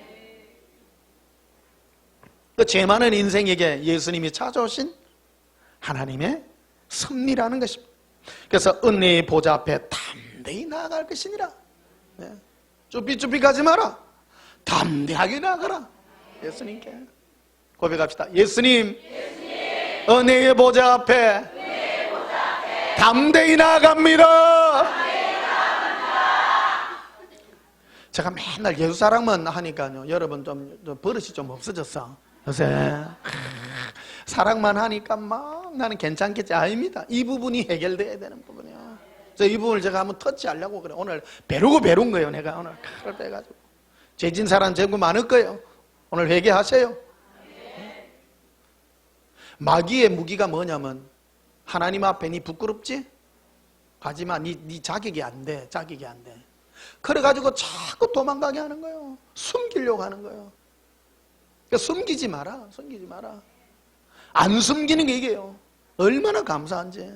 그 죄 많은 인생에게 예수님이 찾아오신 하나님의 섭리라는 것입니다. 그래서 은혜의 보좌 앞에 담대히 나아갈 것이니라. 네. 쭈삐쭈삐 가지 마라. 담대하게 나아가라. 예수님께 고백합시다. 예수님, 은혜의 보좌 앞에 담대히 나아갑니다. 제가 맨날 예수 사랑만 하니까요, 여러분 좀 버릇이 좀 없어졌어 요새. 사랑만 하니까 막 나는 괜찮겠지. 아닙니다. 이 부분이 해결돼야 되는 부분이야. 그래서 이 부분을 제가 한번 터치하려고 그래. 오늘 배운 거예요. 내가 오늘 칼을 빼가지고. 죄진 사람 재고 많을 거예요. 오늘 회개하세요. 마귀의 무기가 뭐냐면, 하나님 앞에 니 부끄럽지? 가지마. 니 자격이 안 돼. 자격이 안 돼. 그래가지고 자꾸 도망가게 하는 거예요. 숨기려고 하는 거예요. 그러니까 숨기지 마라. 숨기지 마라. 안 숨기는 게 이게요. 얼마나 감사한지.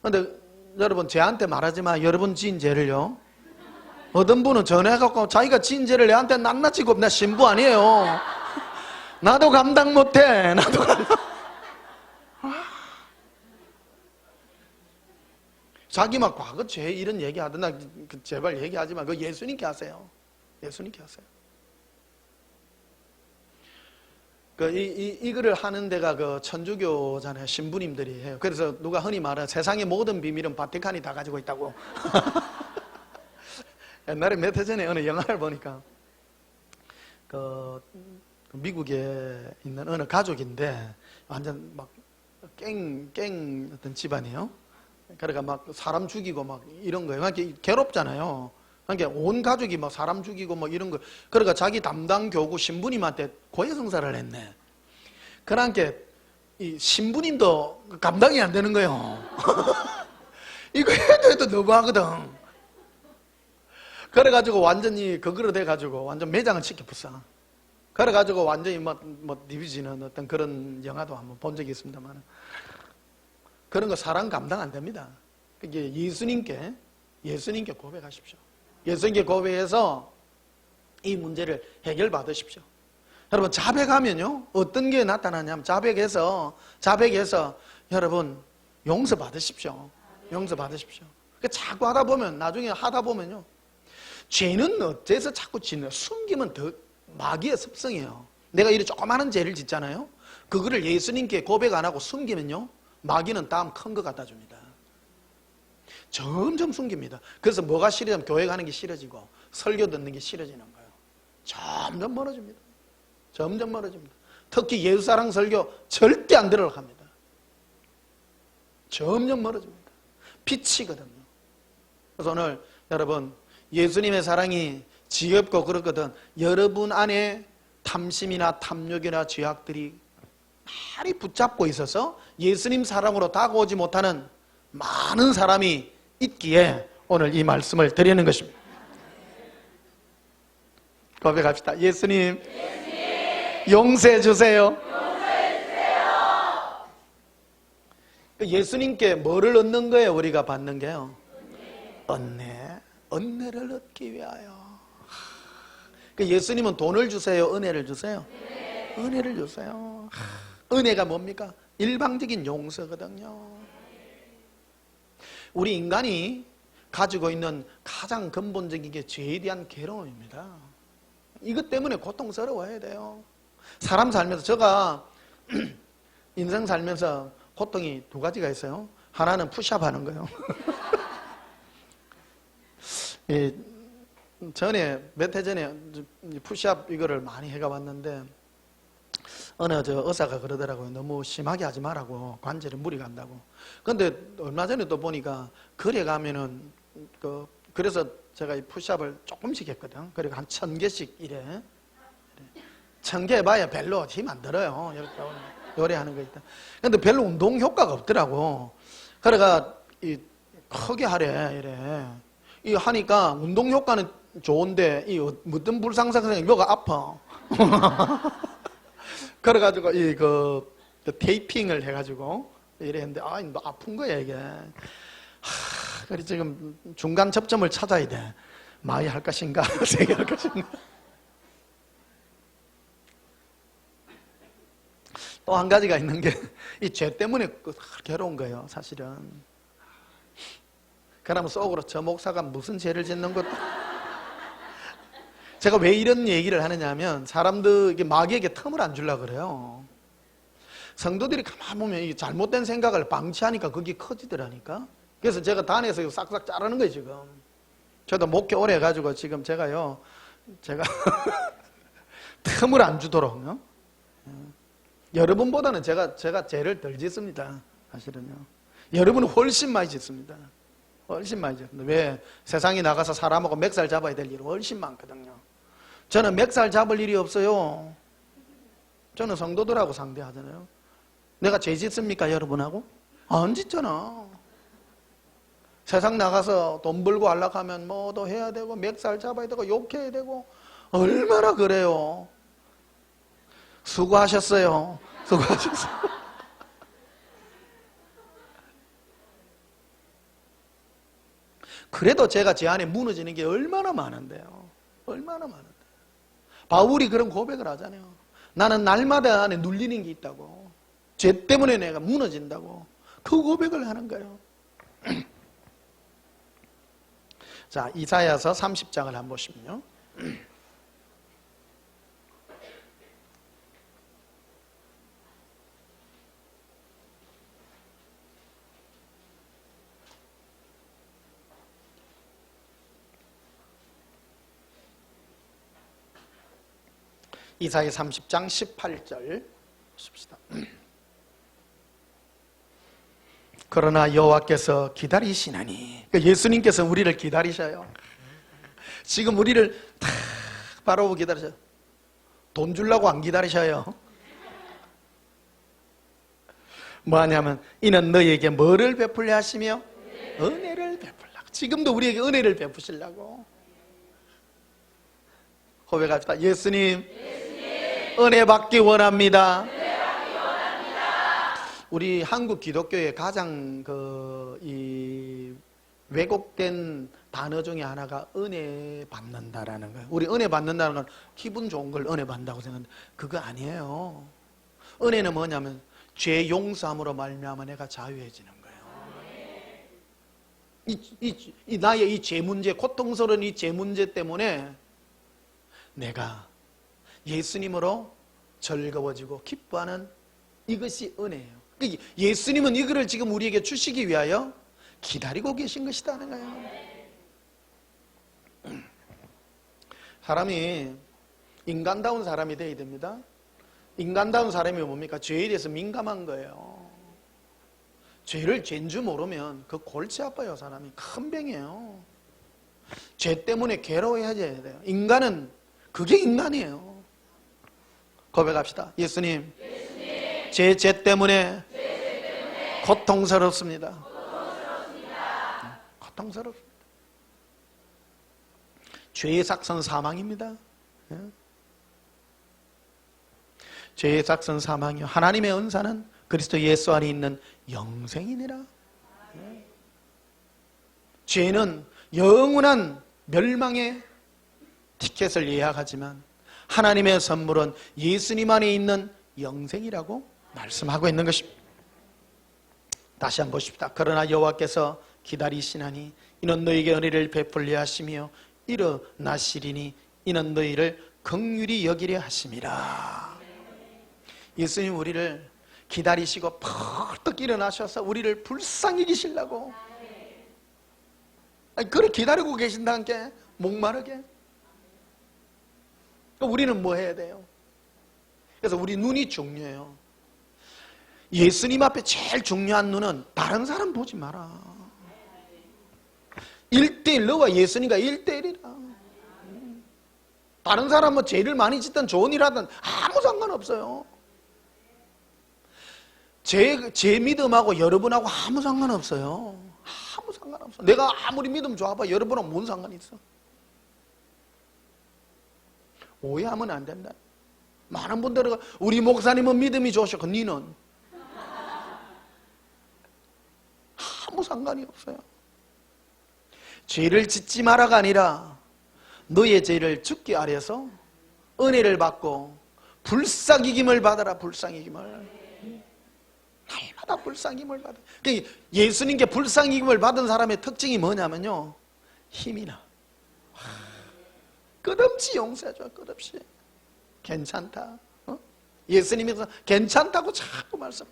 근데 여러분, 쟤한테 말하지 마. 여러분 지은 죄를요. 어떤 분은 전화해갖고 자기가 지은 죄를 내한테 낱낱이 나 신부 아니에요. 나도 감당 못해. 나도 감당. 자기 막 과거 죄 이런 얘기하던가 제발 얘기하지 마. 그거 예수님께 하세요. 예수님께 하세요. 이거를 하는 데가 그 천주교잖아요. 신부님들이 해요. 그래서 누가 흔히 말해, 세상의 모든 비밀은 바티칸이 다 가지고 있다고. 옛날에 몇 해 전에 어느 영화를 보니까 그 미국에 있는 어느 가족인데 완전 막 깽 어떤 집안이에요. 그러니까 막 사람 죽이고 막 이런 거예요. 그러니까 괴롭잖아요. 그러니까 온 가족이 막 사람 죽이고 뭐 이런 거. 그러니까 자기 담당 교구 신부님한테 고해성사를 했네. 그러니까 이 신부님도 감당이 안 되는 거예요. 이거 해도 너무하거든. 그래가지고 완전히 그거로 돼가지고 완전 매장을 시켜봤어. 그래가지고 완전히 뭐 디비지는 어떤 그런 영화도 한번 본 적이 있습니다만, 그런 거 사람 감당 안 됩니다. 그게 예수님께 고백하십시오. 예수님께 고백해서 이 문제를 해결받으십시오. 여러분, 자백하면요, 어떤 게 나타나냐면, 자백해서 여러분 용서받으십시오. 용서받으십시오. 자꾸 하다 보면, 나중에 하다 보면요, 죄는 어째서 자꾸 짓는, 숨기면 더 마귀의 습성이에요. 내가 이렇게 조그마한 죄를 짓잖아요. 그거를 예수님께 고백 안 하고 숨기면요, 마귀는 다음 큰 거 갖다 줍니다. 점점 숨깁니다. 그래서 뭐가 싫어지면 교회 가는 게 싫어지고 설교 듣는 게 싫어지는 거예요. 점점 멀어집니다. 점점 멀어집니다. 특히 예수사랑 설교 절대 안 들으려고 합니다. 점점 멀어집니다. 빛이거든요. 그래서 오늘 여러분, 예수님의 사랑이 지겹고 그렇거든. 여러분 안에 탐심이나 탐욕이나 죄악들이 많이 붙잡고 있어서 예수님 사랑으로 다가오지 못하는 많은 사람이 있기에 오늘 이 말씀을 드리는 것입니다. 고백합시다. 예수님, 용서해 주세요. 예수님께 뭐를 얻는 거예요? 우리가 받는 게요? 은혜를 얻기 위하여. 예수님은 돈을 주세요? 은혜를 주세요? 은혜를 주세요. 은혜가 뭡니까? 일방적인 용서거든요. 우리 인간이 가지고 있는 가장 근본적인 게 죄에 대한 괴로움입니다. 이것 때문에 고통스러워야 돼요. 사람 살면서, 제가 인생 살면서 고통이 두 가지가 있어요. 하나는 푸시업 하는 거예요. 몇 해 전에 푸시업 이거를 많이 해가 봤는데, 어느 의사가 그러더라고요. 너무 심하게 하지 말라고, 관절에 무리 간다고. 근데 얼마 전에 또 보니까 거리에 가면은 그래서 제가 이 푸시업을 조금씩 했거든. 그리고 한 1000개씩 이래. 1000개 해봐야 별로 힘 안 들어요. 요리하는 거 있다. 근데 별로 운동 효과가 없더라고. 그래가 이 크게 하래 이래. 이 하니까 운동 효과는 좋은데 이 무슨 불상사성이 뭐가 아파. 그래가지고 그 테이핑을 해가지고 이랬는데 너 아픈 거야 이게. 그래 지금 중간 접점을 찾아야 돼. 많이 할 것인가 세게 할 것인가. 또 한 가지가 있는 게 이 죄 때문에 괴로운 거예요 사실은. 그러면 속으로 저 목사가 무슨 죄를 짓는 것도. 제가 왜 이런 얘기를 하느냐 하면 사람들 마귀에게 틈을 안 주려고 그래요. 성도들이 가만 보면 이 잘못된 생각을 방치하니까 그게 커지더라니까. 그래서 제가 단에서 싹싹 자르는 거예요 지금. 저도 목회 오래 해가지고 지금 제가 틈을 안 주도록 여러분보다는 제가 죄를 덜 짓습니다 사실은요. 여러분은 훨씬 많이 짓습니다. 훨씬 많이 짓습니다. 왜? 세상에 나가서 사람하고 멱살 잡아야 될 일이 훨씬 많거든요. 저는 멱살 잡을 일이 없어요. 저는 성도들하고 상대하잖아요. 내가 죄 짓습니까 여러분하고? 안 짓잖아. 세상 나가서 돈 벌고 하려면 뭐도 해야 되고 멱살 잡아야 되고 욕해야 되고 얼마나 그래요. 수고하셨어요. 수고하셨어요. 그래도 제가 제 안에 무너지는 게 얼마나 많은데요. 얼마나 많은데. 바울이 그런 고백을 하잖아요. 나는 날마다 안에 눌리는 게 있다고. 죄 때문에 내가 무너진다고. 그 고백을 하는 거예요. 자, 이사야서 30장을 한번 보시면요. 이사야 30장 18절 보십시다. 그러나 여호와께서 기다리시나니, 예수님께서 우리를 기다리셔요. 지금 우리를 다 바라보고 기다리셔요. 돈 주려고 안 기다리셔요. 뭐하냐면 이는 너희에게 뭐를 베풀려 하시며 은혜를 베풀라고. 지금도 우리에게 은혜를 베푸시려고. 고백합시다. 예수님, 은혜 받기 원합니다. 우리 한국 기독교의 가장 왜곡된 단어 중에 하나가 은혜 받는다라는 거예요. 우리 은혜 받는다는 건 기분 좋은 걸 은혜 받는다고 생각하는데 그거 아니에요. 은혜는 뭐냐면 죄 용서함으로 말미암아 내가 자유해지는 거예요. 나의 이 죄 문제, 고통스러운 이 죄 문제 때문에 내가 예수님으로 즐거워지고 기뻐하는 이것이 은혜예요. 예수님은 이거를 지금 우리에게 주시기 위하여 기다리고 계신 것이라는 거예요. 사람이 인간다운 사람이 되어야 됩니다. 인간다운 사람이 뭡니까? 죄에 대해서 민감한 거예요. 죄를 죄인 줄 모르면 그 골치 아파요. 사람이 큰 병이에요. 죄 때문에 괴로워해야 돼요. 인간은 그게 인간이에요. 고백합시다. 예수님, 제 죄 때문에 고통스럽습니다. 고통스럽습니다. 죄의 삭선 사망입니다. 죄의 삭선 사망이요, 하나님의 은사는 그리스도 예수 안에 있는 영생이니라. 죄는 영원한 멸망의 티켓을 예약하지만 하나님의 선물은 예수님 안에 있는 영생이라고 말씀하고 있는 것입니다. 다시 한번 보십시다. 그러나 여호와께서 기다리시나니 이는 너희에게 은혜를 베풀려 하시며 일어나시리니 이는 너희를 긍휼히 여기려 하심이라. 예수님 우리를 기다리시고 펄떡 일어나셔서 우리를 불쌍히 여기시려고. 그걸 기다리고 계신다는 게 목마르게. 우리는 뭐 해야 돼요? 그래서 우리 눈이 중요해요. 예수님 앞에 제일 중요한 눈은 다른 사람 보지 마라. 1대1, 너와 예수님과 1대1이라. 다른 사람은 죄를 많이 짓든 좋은 일 하든 아무 상관없어요. 제 믿음하고 여러분하고 아무 상관없어요. 아무 상관없어. 내가 아무리 믿음 좋아봐 여러분하고 뭔 상관이 있어? 오해하면 안 된다. 많은 분들은 우리 목사님은 믿음이 좋으시고 니는 아무 상관이 없어요. 죄를 짓지 마라가 아니라 너의 죄를 죽게 아래서 은혜를 받고 불쌍히김을 받아라. 불쌍히김을. 날마다 불쌍힘을 받아. 예수님께 불쌍힘을 받은 사람의 특징이 뭐냐면요, 힘이 나. 끝없이 용서해줘. 끝없이. 괜찮다. 예수님께서 괜찮다고 자꾸 말씀.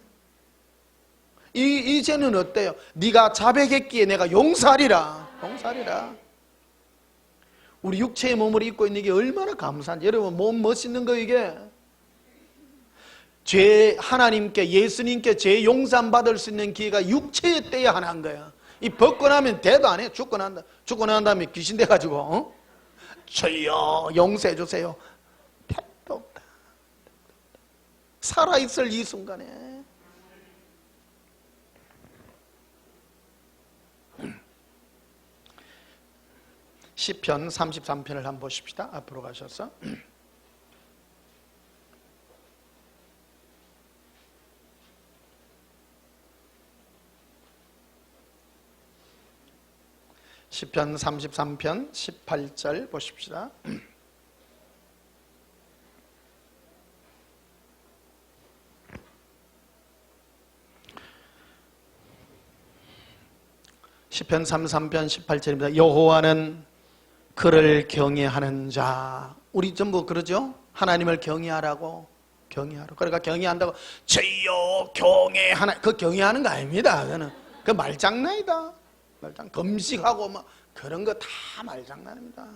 이제는 어때요? 네가 자백했기에 내가 용서하리라. 용서하리라. 우리 육체의 몸을 입고 있는 게 얼마나 감사한지. 여러분, 몸 멋있는 거 이게. 죄, 하나님께, 예수님께 죄 용산 받을 수 있는 기회가 육체의 때에 하나 한 거야. 이 벗고 나면 대도 안 해. 죽고 난 다음에 귀신 돼가지고, 주여 용서해 주세요. 택도 없다. 살아있을 이 순간에. 시편 33편을 한번 보십시다. 앞으로 가셔서. 시편 33편 18절 보십시다. 시편 33편 18절입니다. 여호와는 그를 경외하는 자. 우리 전부 그러죠? 하나님을 경외하라고. 경외하라. 그러니까 경외한다고 주여 경외하나, 그 경외하는 거 아닙니다. 그거는 그 말장난이다. 금식하고 막 그런 거 다 말장난입니다.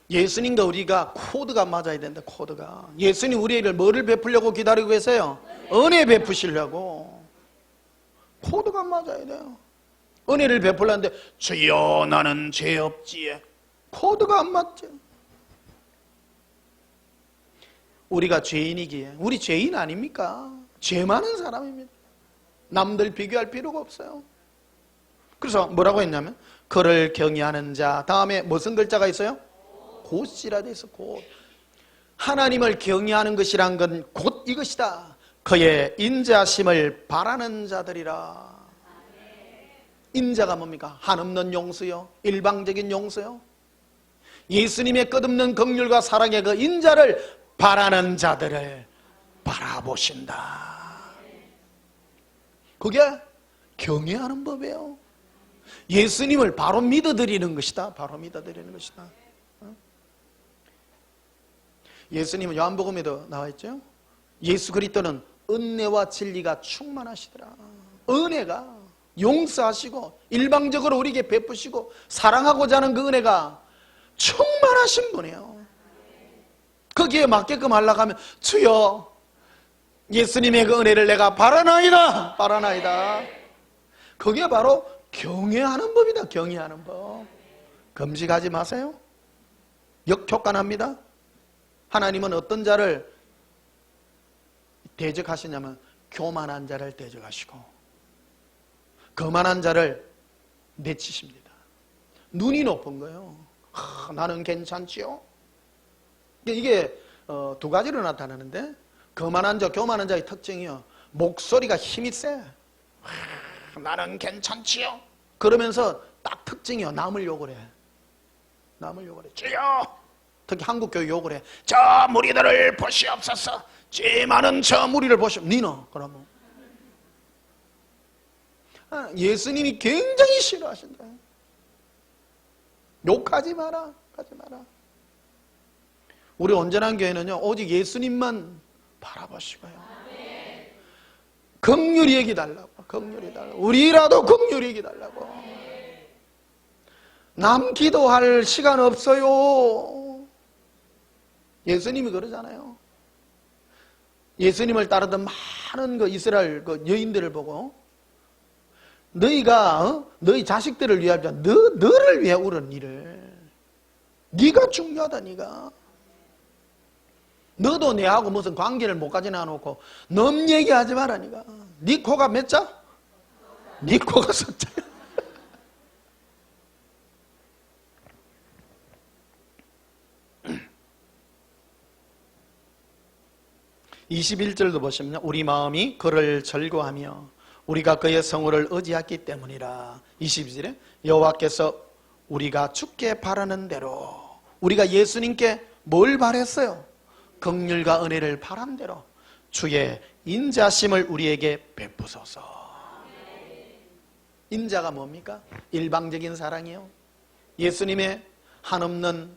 예수님과 우리가 코드가 맞아야 된다. 코드가. 예수님 우리를 뭐를 베풀려고 기다리고 계세요? 은혜 베푸시려고. 코드가 맞아야 돼요. 은혜를 베풀려는데 주여 나는 죄 없지에. 코드가 안 맞죠. 우리가 죄인이기에. 우리 죄인 아닙니까? 죄 많은 사람입니다. 남들 비교할 필요가 없어요. 그래서 뭐라고 했냐면 그를 경외하는 자. 다음에 무슨 글자가 있어요? 곧이라 돼 있어. 곧. 하나님을 경외하는 것이란 건 곧 이것이다. 그의 인자심을 바라는 자들이라. 인자가 뭡니까? 한없는 용서요? 일방적인 용서요? 예수님의 끝없는 긍휼과 사랑의 그 인자를 바라는 자들을 바라보신다. 그게 경외하는 법이에요. 예수님을 바로 믿어드리는 것이다. 바로 믿어드리는 것이다. 예수님은 요한복음에도 나와 있죠. 예수 그리스도는 은혜와 진리가 충만하시더라. 은혜가 용서하시고 일방적으로 우리에게 베푸시고 사랑하고자 하는 그 은혜가 충만하신 분이에요. 거기에 맞게끔 하려고 하면 주여 예수님의 그 은혜를 내가 바라나이다. 바라나이다. 그게 바로 경외하는 법이다. 경외하는 법. 금식하지 마세요. 역효과납니다. 하나님은 어떤 자를 대적하시냐면 교만한 자를 대적하시고 거만한 자를 내치십니다. 눈이 높은 거예요. 나는 괜찮지요. 이게 두 가지로 나타나는데 거만한 자, 교만한 자의 특징이요. 목소리가 힘이 세. 나는 괜찮지요. 그러면서 딱 특징이요. 남을 욕을 해. 남을 욕을 해. 주여. 특히 한국교회 욕을 해. 저 무리들을 보시옵소서. 죄 많은 저 무리를 보시옵소서. 니는 그러면 예수님이 굉장히 싫어하신다. 욕하지 마라. 하지 마라. 우리 온전한 교회는요. 오직 예수님만 바라보시고요. 긍휼히 여기달라고. 긍휼히 달라고. 우리라도 긍휼히 여기달라고. 남 기도할 시간 없어요. 예수님이 그러잖아요. 예수님을 따르던 많은 그 이스라엘 그 여인들을 보고 너희가 너희 자식들을 위하지 너를 위해 울은 일을 네가 중요하다. 네가 너도 내하고 무슨 관계를 못 가지나 놓고 넘 얘기하지 마라. 네가 네 코가 몇 자? 네 코가 석 자. 21절도 보시면 우리 마음이 그를 절거하며 우리가 그의 성호를 의지했기 때문이라. 22절에 여호와께서 우리가 주께 바라는 대로, 우리가 예수님께 뭘 바랬어요? 긍휼과 은혜를 바란 대로 주의 인자심을 우리에게 베푸소서. 인자가 뭡니까? 일방적인 사랑이요, 예수님의 한없는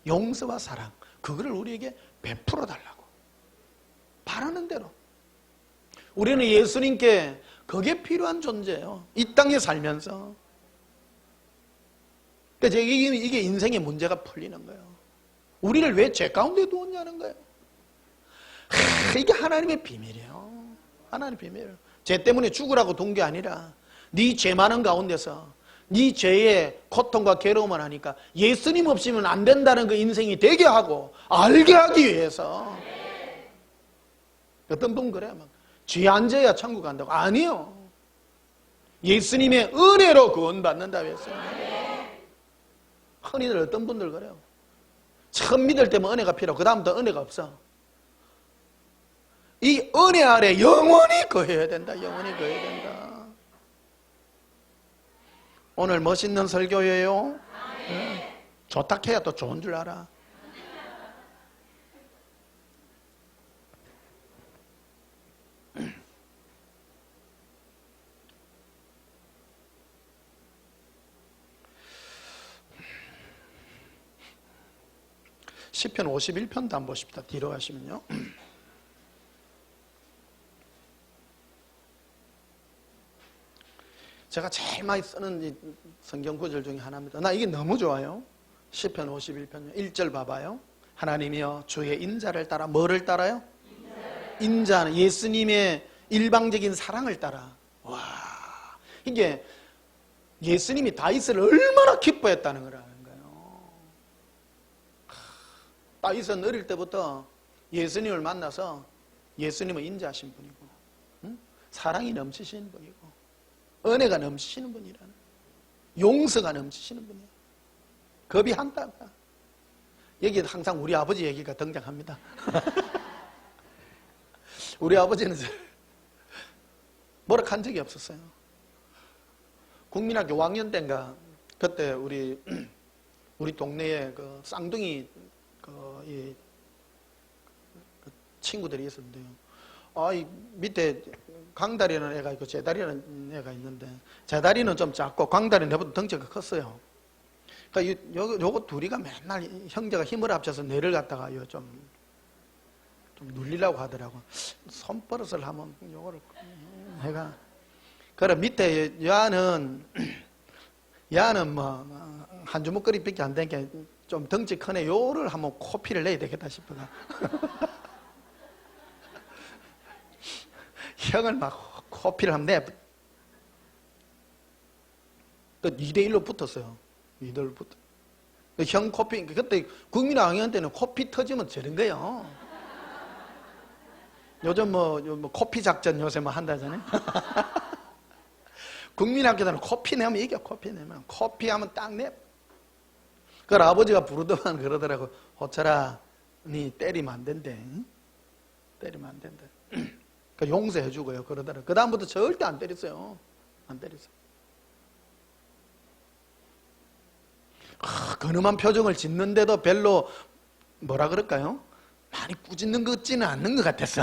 용서와 사랑, 그거를 우리에게 베풀어 달라고 바라는 대로. 우리는 예수님께 그게 필요한 존재예요, 이 땅에 살면서. 그러니까 이게 인생의 문제가 풀리는 거예요. 우리를 왜 죄 가운데 두었냐는 거예요. 이게 하나님의 비밀이에요. 하나님의 비밀이에요. 죄 때문에 죽으라고 둔 게 아니라 네 죄 많은 가운데서 네 죄의 고통과 괴로움을 하니까 예수님 없이는 안 된다는 그 인생이 되게 하고 알게 하기 위해서. 어떤 분 그래요, 막 죄 안 져야 천국 간다고. 아니요, 예수님의 은혜로 구원받는다고 했어요. 흔히들 어떤 분들 그래요. 처음 믿을 때면 은혜가 필요하고 그 다음부터 은혜가 없어. 이 은혜 아래 영원히 거해야 된다. 영원히 거해야 된다. 오늘 멋있는 설교예요. 좋다 해야 또 좋은 줄 알아. 시편 51편도 한번 보십시다. 뒤로 가시면요. 제가 제일 많이 쓰는 이 성경 구절 중에 하나입니다. 나 이게 너무 좋아요. 시편 51편 1절 봐봐요. 하나님이여 주의 인자를 따라. 뭐를 따라요? 인자는 예수님의 일방적인 사랑을 따라. 와, 이게 예수님이 다윗을 얼마나 기뻐했다는 거라는 거예요. 다윗은 어릴 때부터 예수님을 만나서 예수님은 인자하신 분이고, 사랑이 넘치시는 분이고, 은혜가 넘치시는 분이라는, 용서가 넘치시는 분이에요. 겁이 한땀. 여기에 항상 우리 아버지 얘기가 등장합니다. 우리 아버지는 뭐라 한 적이 없었어요. 국민학교 5학년 때인가, 그때 우리 동네에 그 쌍둥이 이 친구들이 있었는데요. 이 밑에 강다리는 애가 있고 제다리는 애가 있는데, 제다리는 좀 작고 강다리는 내보다 덩치가 컸어요. 그러니까 요거 둘이가 맨날 형제가 힘을 합쳐서 뇌를 갖다가 좀 눌리려고 하더라고. 손버릇을 하면 요거를 해가. 그래 밑에 야는 뭐 한 주먹거리밖에 안 되니까 좀 덩치 크네. 요를 한번 코피를 내야 되겠다 싶어가. 형을 막 코피를 한번 내. 그 2대1로 붙었어요. 2대1로 붙어. 형 코피, 그때 국민학년 때는 코피 터지면 저런 거예요. 요즘 뭐 코피 작전 요새 뭐 한다잖아요. 국민학교들은 코피 내면 이겨. 코피 내면. 코피 하면 딱 내. 그걸 아버지가 부르더만 그러더라고. 호철아, 니 때리면 안 된대. 응? 때리면 안 된대. 그 용서해 주고요. 그러더라고. 그 다음부터 절대 안 때렸어요. 안 때렸어요. 근엄한 표정을 짓는데도 별로 뭐라 그럴까요? 많이 꾸짖는 것 같지는 않는 것 같았어.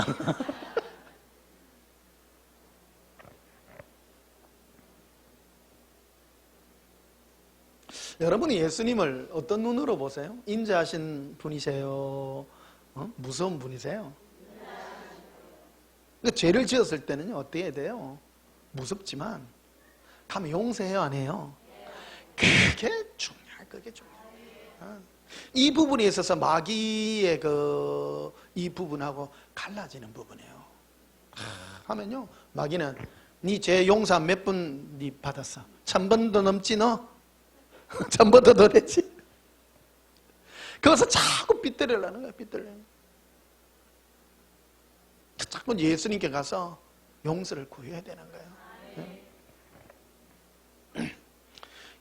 여러분이 예수님을 어떤 눈으로 보세요? 인자하신 분이세요? 무서운 분이세요? 그러니까 죄를 지었을 때는요, 어떻게 해야 돼요? 무섭지만 가면 용서해요, 안 해요? 그게 중요해요. 그게 중요해요. 이 부분에 있어서 마귀의 이 부분하고 갈라지는 부분이에요. 하면요, 마귀는 네 죄 용서 몇 번 네 받았어? 1000번도 넘지 너? 1000번도 더 됐지? 거기서 자꾸 빗대려는 거야. 빗대려는. 자꾸 예수님께 가서 용서를 구해야 되는 거예요.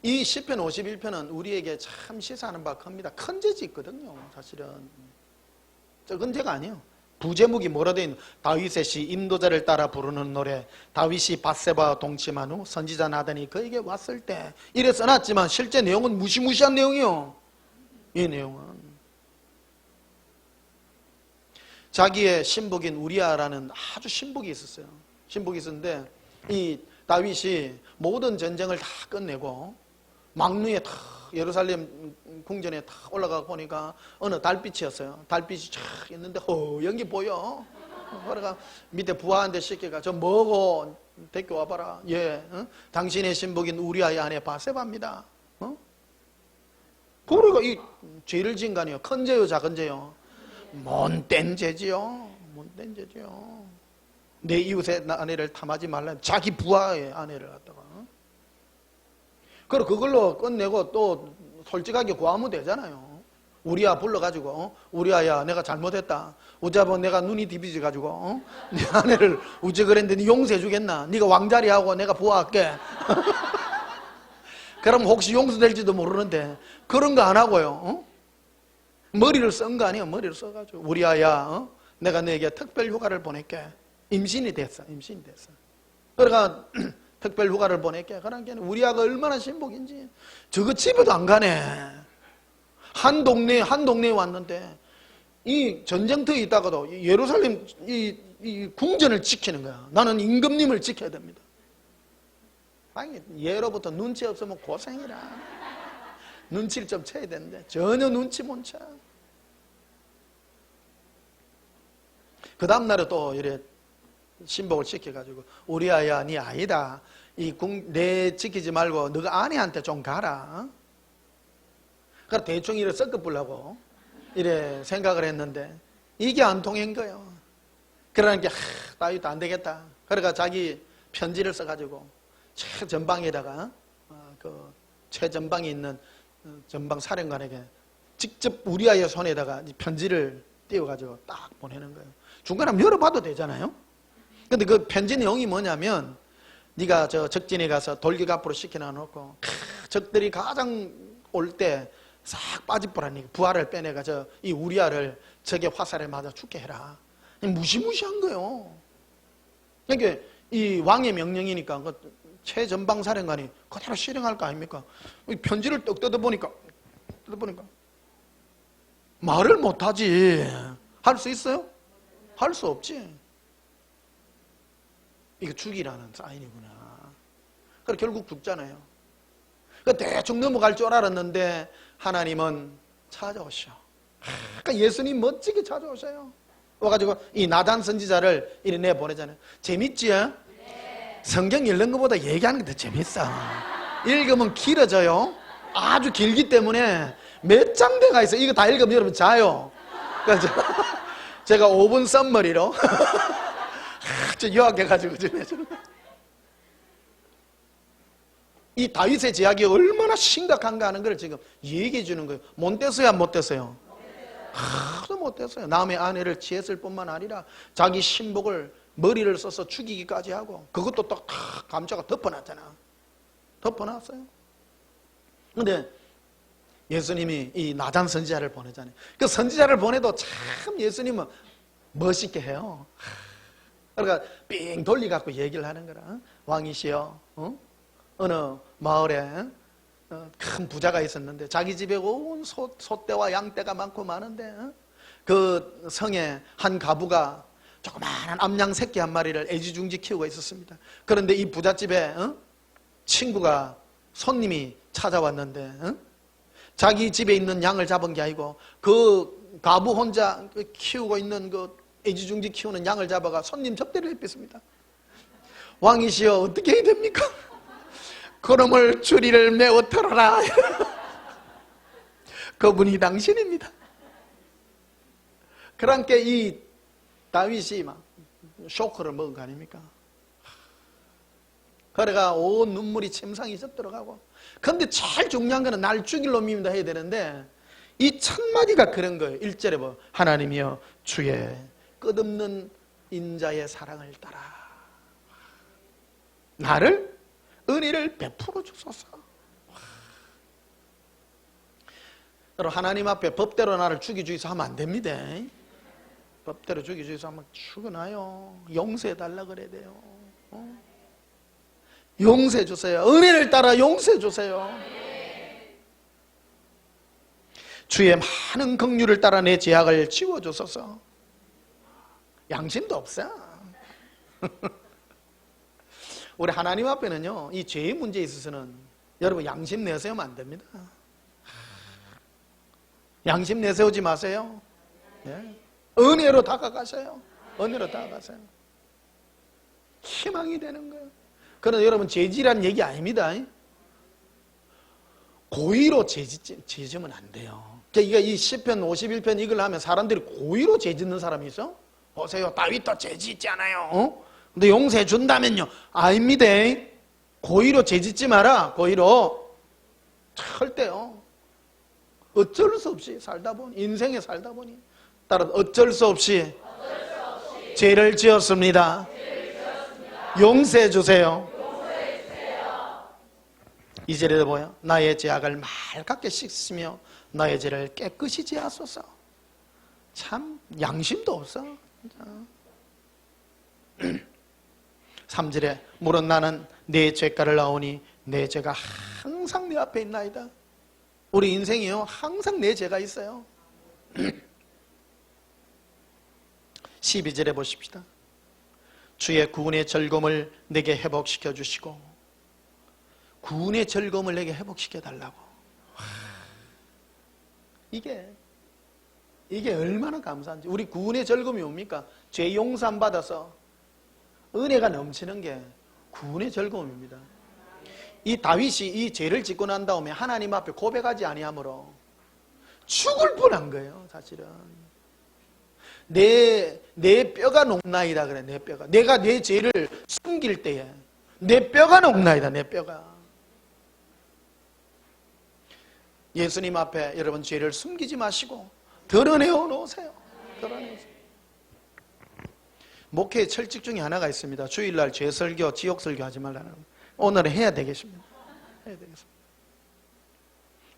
이 시편 51편은 우리에게 참 시사하는 바가 큽니다. 큰 죄지 있거든요. 사실은 적은 죄가 아니에요. 부제목이 뭐라 돼 있는? 다윗의 시 인도자를 따라 부르는 노래. 다윗이 밧세바와 동침한 후 선지자 나단이 그에게 왔을 때 이래 써놨지만 실제 내용은 무시무시한 내용이요. 이 내용은 자기의 신복인 우리아라는 아주 신복이 있었어요. 신복이 있었는데 이 다윗이 모든 전쟁을 다 끝내고 망루에 다 예루살렘 궁전에 다 올라가 보니까 어느 달빛이었어요. 달빛이 쫙 있는데 허연 게 보여. 그러니까 밑에 부하한테 시켜가 저 뭐고 데리고 와봐라. 예, 당신의 신복인 우리아의 아내 밧세바입니다. 그러니까 이 죄를 지은 거 아니에요. 큰 죄요, 작은 죄요? 못된 죄지요. 못된 죄지요. 내 이웃의 아내를 탐하지 말라. 자기 부하의 아내를 갖다가. 그리고 그걸로 끝내고 또 솔직하게 구하면 되잖아요. 우리아 불러가지고 우리아야 내가 잘못했다. 어차피 내가 눈이 디비져가지고 네 아내를 어째 그랬는데 네 용서해 주겠나? 네가 왕자리하고 내가 부하할게. 그럼 혹시 용서될지도 모르는데 그런 거 안 하고요. 머리를 쓴 거 아니에요. 머리를 써가지고 우리아야 내가 너에게 특별 휴가를 보낼게. 임신이 됐어. 임신이 됐어. 그러니까 특별 휴가를 보낼게. 그러니까 우리아가 얼마나 신복인지. 저거 집에도 안 가네. 한 동네에 왔는데 이 전쟁터에 있다가도 예루살렘 이 궁전을 지키는 거야. 나는 임금님을 지켜야 됩니다. 아니, 예로부터 눈치 없으면 고생이라. 눈치를 좀 채야 되는데 전혀 눈치 못 채. 그 다음날에 또 이래 신복을 시켜가지고 우리아야 네 아니다. 내 지키지 말고 너가 아내한테 좀 가라. 그러니까 대충 이래 섞어보려고 이래 생각을 했는데 이게 안 통한 거예요. 그러니까 다윗도 안 되겠다. 그러니까 자기 편지를 써가지고 최전방에다가 그 최전방에 있는 전방 사령관에게 직접 우리아의 손에다가 편지를 띄워가지고 딱 보내는 거예요. 중간에 한번 열어봐도 되잖아요. 근데 그 편지 내용이 뭐냐면 네가 저 적진에 가서 돌격 앞으로 시켜놔놓고 적들이 가장 올 때 싹 빠집보라니 부하를 빼내가 이 우리아를 적의 화살에 맞아 죽게 해라. 무시무시한 거예요. 그러니까 이 왕의 명령이니까 그 최전방 사령관이 그대로 실행할 거 아닙니까? 편지를 떡 뜯어보니까 말을 못하지. 할 수 있어요? 할 수 없지. 이거 죽이라는 사인이구나. 그래서 결국 죽잖아요. 대충 넘어갈 줄 알았는데 하나님은 찾아오셔. 그러니까 예수님 멋지게 찾아오셔요. 와가지고 이 나단 선지자를 이리 내보내잖아요. 재밌지? 네. 성경 읽는 것보다 얘기하는 게 더 재밌어. 읽으면 길어져요. 아주 길기 때문에 몇 장대가 있어. 이거 다 읽으면 여러분 자요. 그래서 제가 5분 썸머리로 아주 요약해가지고 좀 해주는 거예요. 이 다윗의 제약이 얼마나 심각한가 하는 걸 지금 얘기해 주는 거예요. 못됐어요, 안 못됐어요? 하도 못됐어요. 남의 아내를 취했을 뿐만 아니라 자기 신복을 머리를 써서 죽이기까지 하고 그것도 또 다 감자가 덮어놨잖아. 덮어놨어요. 근데 예수님이 이 나단 선지자를 보내잖아요. 그 선지자를 보내도 참 예수님은 멋있게 해요. 그러니까 삥 돌리갖고 얘기를 하는 거라. 왕이시여, 어느 마을에 큰 부자가 있었는데 자기 집에 온 소떼와 양떼가 많고 많은데 그 성에 한 가부가 조그마한 암양 새끼 한 마리를 애지중지 키우고 있었습니다. 그런데 이 부잣집에 친구가 손님이 찾아왔는데 자기 집에 있는 양을 잡은 게 아니고 그 가부 혼자 키우고 있는 그 애지중지 키우는 양을 잡아가 손님 접대를 했습니다. 왕이시여 어떻게 해야 됩니까? 그놈을 주리를 메어 털어라. 그분이 당신입니다. 그러니까 이 다윗이 막 쇼크를 먹은 거 아닙니까? 그래가 온 눈물이 침상이 썩 들어가고. 근데 제일 중요한 거는 날 죽일 놈입니다 해야 되는데 이 첫 마디가 그런 거예요. 1절에 뭐 하나님이여 주의 끝없는 인자의 사랑을 따라 나를 은혜를 베풀어 주소서. 여러분, 하나님 앞에 법대로 나를 죽여주이소 하면 안 됩니다. 법대로 죽여주셔서 한번 죽어나요. 용서해달라 그래야 돼요. 용서해 주세요. 은혜를 따라 용서해 주세요. 주의 많은 긍휼을 따라 내 죄악을 지워주소서. 양심도 없어. 우리 하나님 앞에는요, 이 죄의 문제에 있어서는 여러분 양심 내세우면 안 됩니다. 양심 내세우지 마세요. 네. 은혜로 다가가세요. 은혜로 다가가세요. 희망이 되는 거예요. 그러나 여러분 죄지란 얘기 아닙니다. 고의로 죄지면 안 돼요. 그러니까 이 시편 51편 이걸 하면 사람들이 고의로 죄짓는 사람이 있어? 보세요, 다윗도 죄짓잖아요. 근데 용서해 준다면요? 아닙니다. 고의로 죄짓지 마라. 고의로 절대요. 어쩔 수 없이 살다 보니, 인생에 살다 보니 따라 어쩔 수 없이 죄를 지었습니다. 용서해 주세요. 2절에도 뭐야? 나의 죄악을 맑게 씻으며 나의 죄를 깨끗이 제하소서. 참 양심도 없어. 3절에 물은 나는 내 죄가를 나오니 내 죄가 항상 내 앞에 있나이다. 우리 인생이요, 항상 내 죄가 있어요. 12절에 보십시다. 주의 구원의 즐거움을 내게 회복시켜 주시고, 구원의 즐거움을 내게 회복시켜 달라고. 이게 얼마나 감사한지. 우리 구원의 즐거움이 뭡니까? 죄 용서함 받아서 은혜가 넘치는 게 구원의 즐거움입니다. 이 다윗이 이 죄를 짓고 난 다음에 하나님 앞에 고백하지 아니하므로 죽을 뻔한 거예요. 사실은 내 뼈가 녹나이다 그래. 내 뼈가, 내가 내 죄를 숨길 때에 내 뼈가 녹나이다. 내 뼈가. 예수님 앞에 여러분 죄를 숨기지 마시고 드러내어 놓으세요. 드러내세요. 목회의 철칙 중에 하나가 있습니다. 주일날 죄설교, 지옥설교 하지 말라는 거. 오늘은 해야 되겠습니다. 해야 되겠습니다.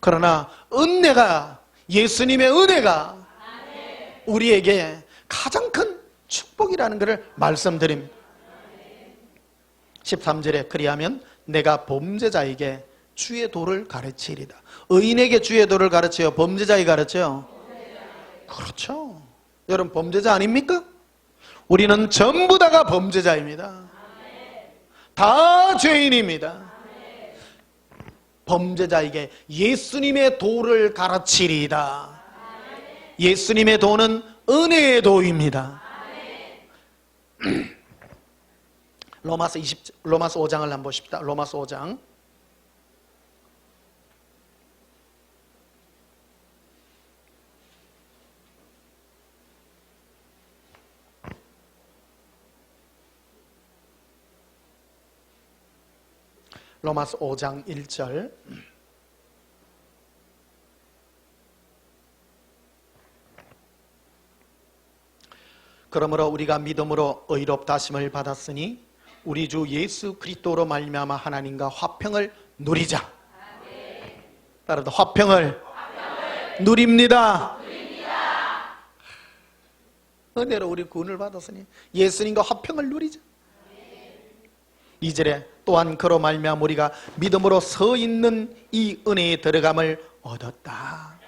그러나 은혜가, 예수님의 은혜가 우리에게 가장 큰 축복이라는 것을 말씀드립니다. 13절에 그리하면 내가 범죄자에게 주의 도를 가르치리다. 의인에게 주의 도를 가르쳐요? 범죄자에게 가르쳐요? 그렇죠. 여러분 범죄자 아닙니까? 우리는 전부 다가 범죄자입니다. 다 죄인입니다. 범죄자에게 예수님의 도를 가르치리다. 예수님의 도는 은혜의 도입니다. 로마서 5장을 한번 보십시다. 로마서 5장. 로마서 5장 1절. 그러므로 우리가 믿음으로 의롭다 하심을 받았으니 우리 주 예수 그리스도로 말미암아 하나님과 화평을 누리자. 따라서 화평을 누립니다. 은혜로 우리 구원을 받았으니 예수님과 화평을 누리자. 2절에 또한 그로 말미암아 우리가 믿음으로 서 있는 이 은혜에 들어감을 얻었다.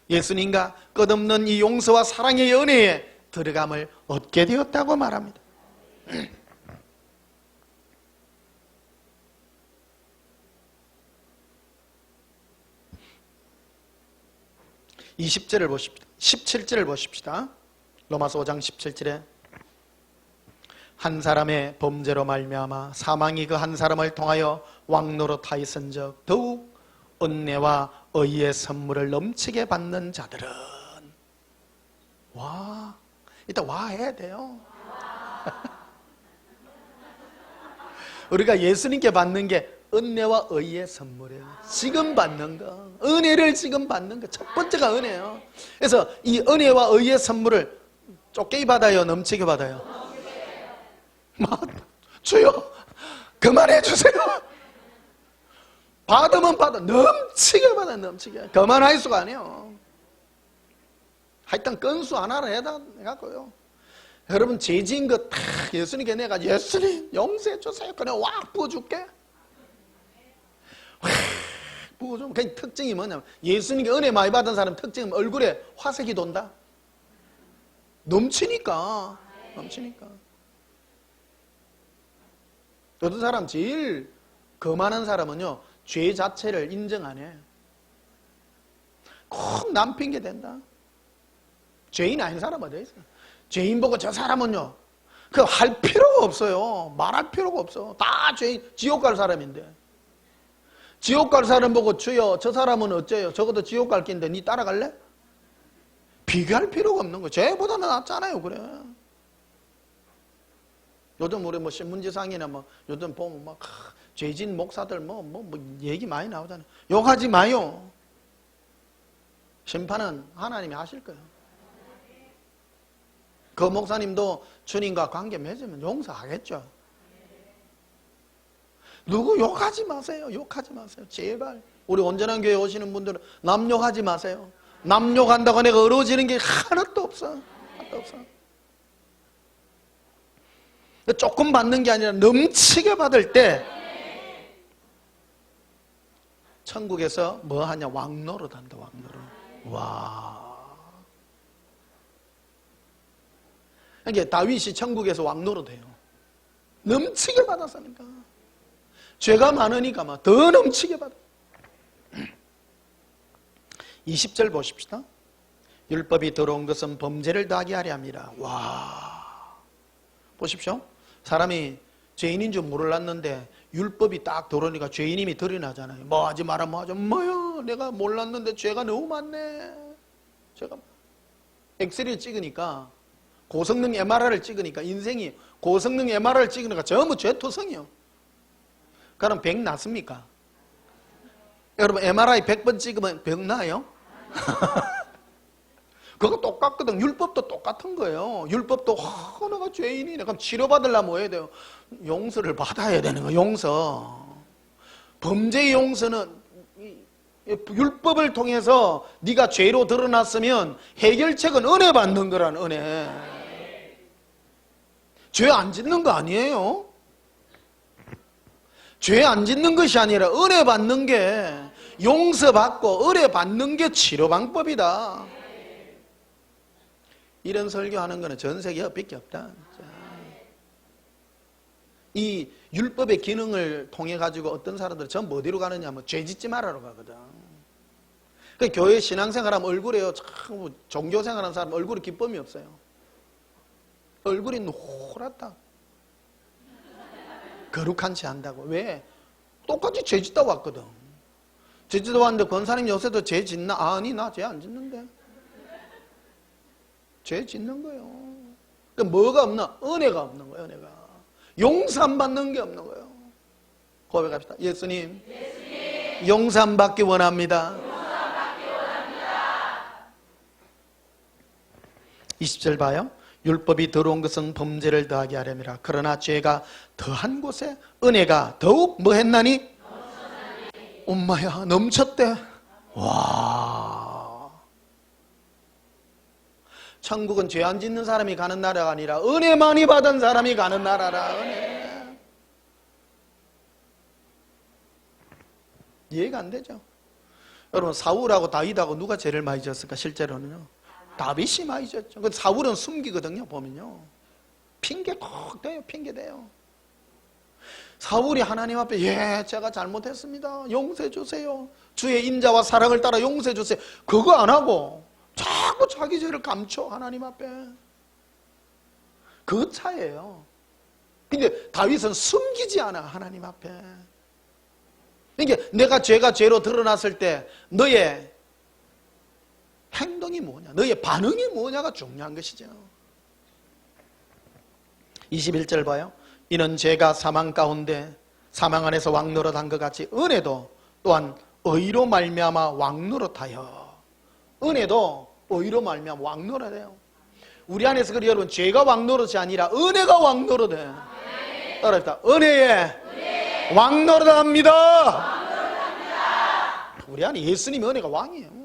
예수님과 끝없는 이 용서와 사랑의 은혜에 들어감을 얻게 되었다고 말합니다. 20절을 보십시다. 17절을 보십시다. 로마서 5장 17절에 한 사람의 범죄로 말미암아 사망이 그 한 사람을 통하여 왕노릇하였은즉 더욱 은혜와 의의 선물을 넘치게 받는 자들은, 와, 일단 와 해야 돼요. 우리가 예수님께 받는 게 은혜와 의의 선물이에요. 지금 받는 거, 은혜를 지금 받는 거, 첫 번째가 은혜예요. 그래서 이 은혜와 의의 선물을 쫓게 받아요, 넘치게 받아요? 주여 그만해 주세요. 받으면 받아, 넘치게 받아, 넘치게. 그만할 수가 아니에요. 하여튼 건수 하나를 해갖고요. 여러분 죄 지은 거 다 예수님께 내가 예수님 용서해 주세요. 그냥 확 부어줄게. 확 부어주면 그 특징이 뭐냐면 예수님께 은혜 많이 받은 사람 특징은 얼굴에 화색이 돈다. 넘치니까. 어떤 사람 제일 거만한 사람은요 죄 자체를 인정 안 해. 꼭 남 핑계 댄다. 죄인 아닌 사람 어디 있어? 죄인 보고 저 사람은요 그 할 필요가 없어요. 말할 필요가 없어. 다 죄인, 지옥 갈 사람인데 지옥 갈 사람 보고 주여 저 사람은 어째요? 적어도 지옥 갈 긴데 니 따라갈래? 비교할 필요가 없는 거예요. 죄보다는 낫잖아요. 그래. 요즘 우리 뭐 신문지상이나 뭐 요즘 보면 막 죄진 목사들 뭐 얘기 많이 나오잖아요. 욕하지 마요. 심판은 하나님이 하실 거예요. 그 목사님도 주님과 관계 맺으면 용서하겠죠. 누구 욕하지 마세요. 욕하지 마세요. 제발. 우리 온전한 교회 오시는 분들은 남 욕하지 마세요. 남 욕한다고 내가 어려워지는 게 하나도 없어. 하나도 없어. 조금 받는 게 아니라 넘치게 받을 때 천국에서 뭐 하냐? 왕노릇 한다. 왕노릇. 와. 이게 다윗이 천국에서 왕노릇 해요. 넘치게 받았으니까. 죄가 많으니까 막 더 넘치게 받아. 20절 보십시다. 율법이 들어온 것은 범죄를 더하게 하려 함이라. 와. 보십시오. 사람이 죄인인 줄 몰랐는데 율법이 딱 들어오니까 죄인임이 드러나잖아요. 뭐 하지 마라 뭐 하지 뭐야 내가 몰랐는데 죄가 너무 많네. 제가 엑스레이를 찍으니까 고성능 MRI를 찍으니까 인생이 고성능 MRI를 찍으니까 전부 죄토성이요. 그럼 병 낫습니까? 여러분 MRI 100번 찍으면 병 나요? 그거 똑같거든. 율법도 똑같은 거예요. 율법도 내가 죄인이네. 그럼 치료받으려면 뭐 해야 돼요? 용서를 받아야 되는 거예요. 용서. 범죄의 용서는 율법을 통해서 네가 죄로 드러났으면 해결책은 은혜 받는 거라는 은혜. 죄 안 짓는 거 아니에요. 죄 안 짓는 것이 아니라 은혜 받는 게 용서받고 은혜 받는 게 치료 방법이다. 이런 설교하는 거는 전 세계에 밖에 없다. 이 율법의 기능을 통해 가지고 어떤 사람들은 전부 어디로 가느냐 하면 죄 짓지 말아로 가거든. 그 교회 신앙생활하면 얼굴에요 참 종교생활하는 사람 얼굴에 기쁨이 없어요. 얼굴이 노랗다. 거룩한 채 한다고. 왜? 똑같이 죄 짓다 왔거든. 죄 짓다 왔는데 권사님 요새도 죄 짓나? 아니 나 죄 안 짓는데. 죄 짓는 거예요. 그러니까 뭐가 없나? 은혜가 없는 거예요. 은혜가. 용서안 받는 게 없는 거예요. 고백합시다. 예수님, 용서안 받기 원합니다. 20절 봐요. 율법이 들어온 것은 범죄를 더하게 하려니라. 그러나 죄가 더한 곳에 은혜가 더욱 뭐 했나니? 엄마야 넘쳤대. 와. 천국은 죄 안 짓는 사람이 가는 나라가 아니라 은혜 많이 받은 사람이 가는 나라라. 은혜. 이해가 안 되죠? 여러분 사울하고 다윗하고 누가 죄를 많이 졌을까? 실제로는요 다윗이 많이 졌죠. 사울은 숨기거든요. 보면요 핑계 콕 대요. 핑계 대요. 사울이 하나님 앞에 제가 잘못했습니다. 용서해 주세요. 주의 인자와 사랑을 따라 용서해 주세요. 그거 안 하고 자꾸 자기 죄를 감춰 하나님 앞에. 그 차예요. 근데 다윗은 숨기지 않아 하나님 앞에. 그러니까 내가 죄로 드러났을 때 너의 행동이 뭐냐, 너의 반응이 뭐냐가 중요한 것이죠. 21절 봐요. 이는 죄가 사망 가운데 사망 안에서 왕노릇한 것 같이 은혜도 또한 의로 말미암아 왕노릇하여. 은혜도 의로 말미암아 왕노릇해요. 우리 안에서 그래 여러분 죄가 왕노릇이 아니라 은혜가 왕노릇해. 따라합시다. 은혜에 왕노릇합니다. 우리 안에 예수님의 은혜가 왕이에요.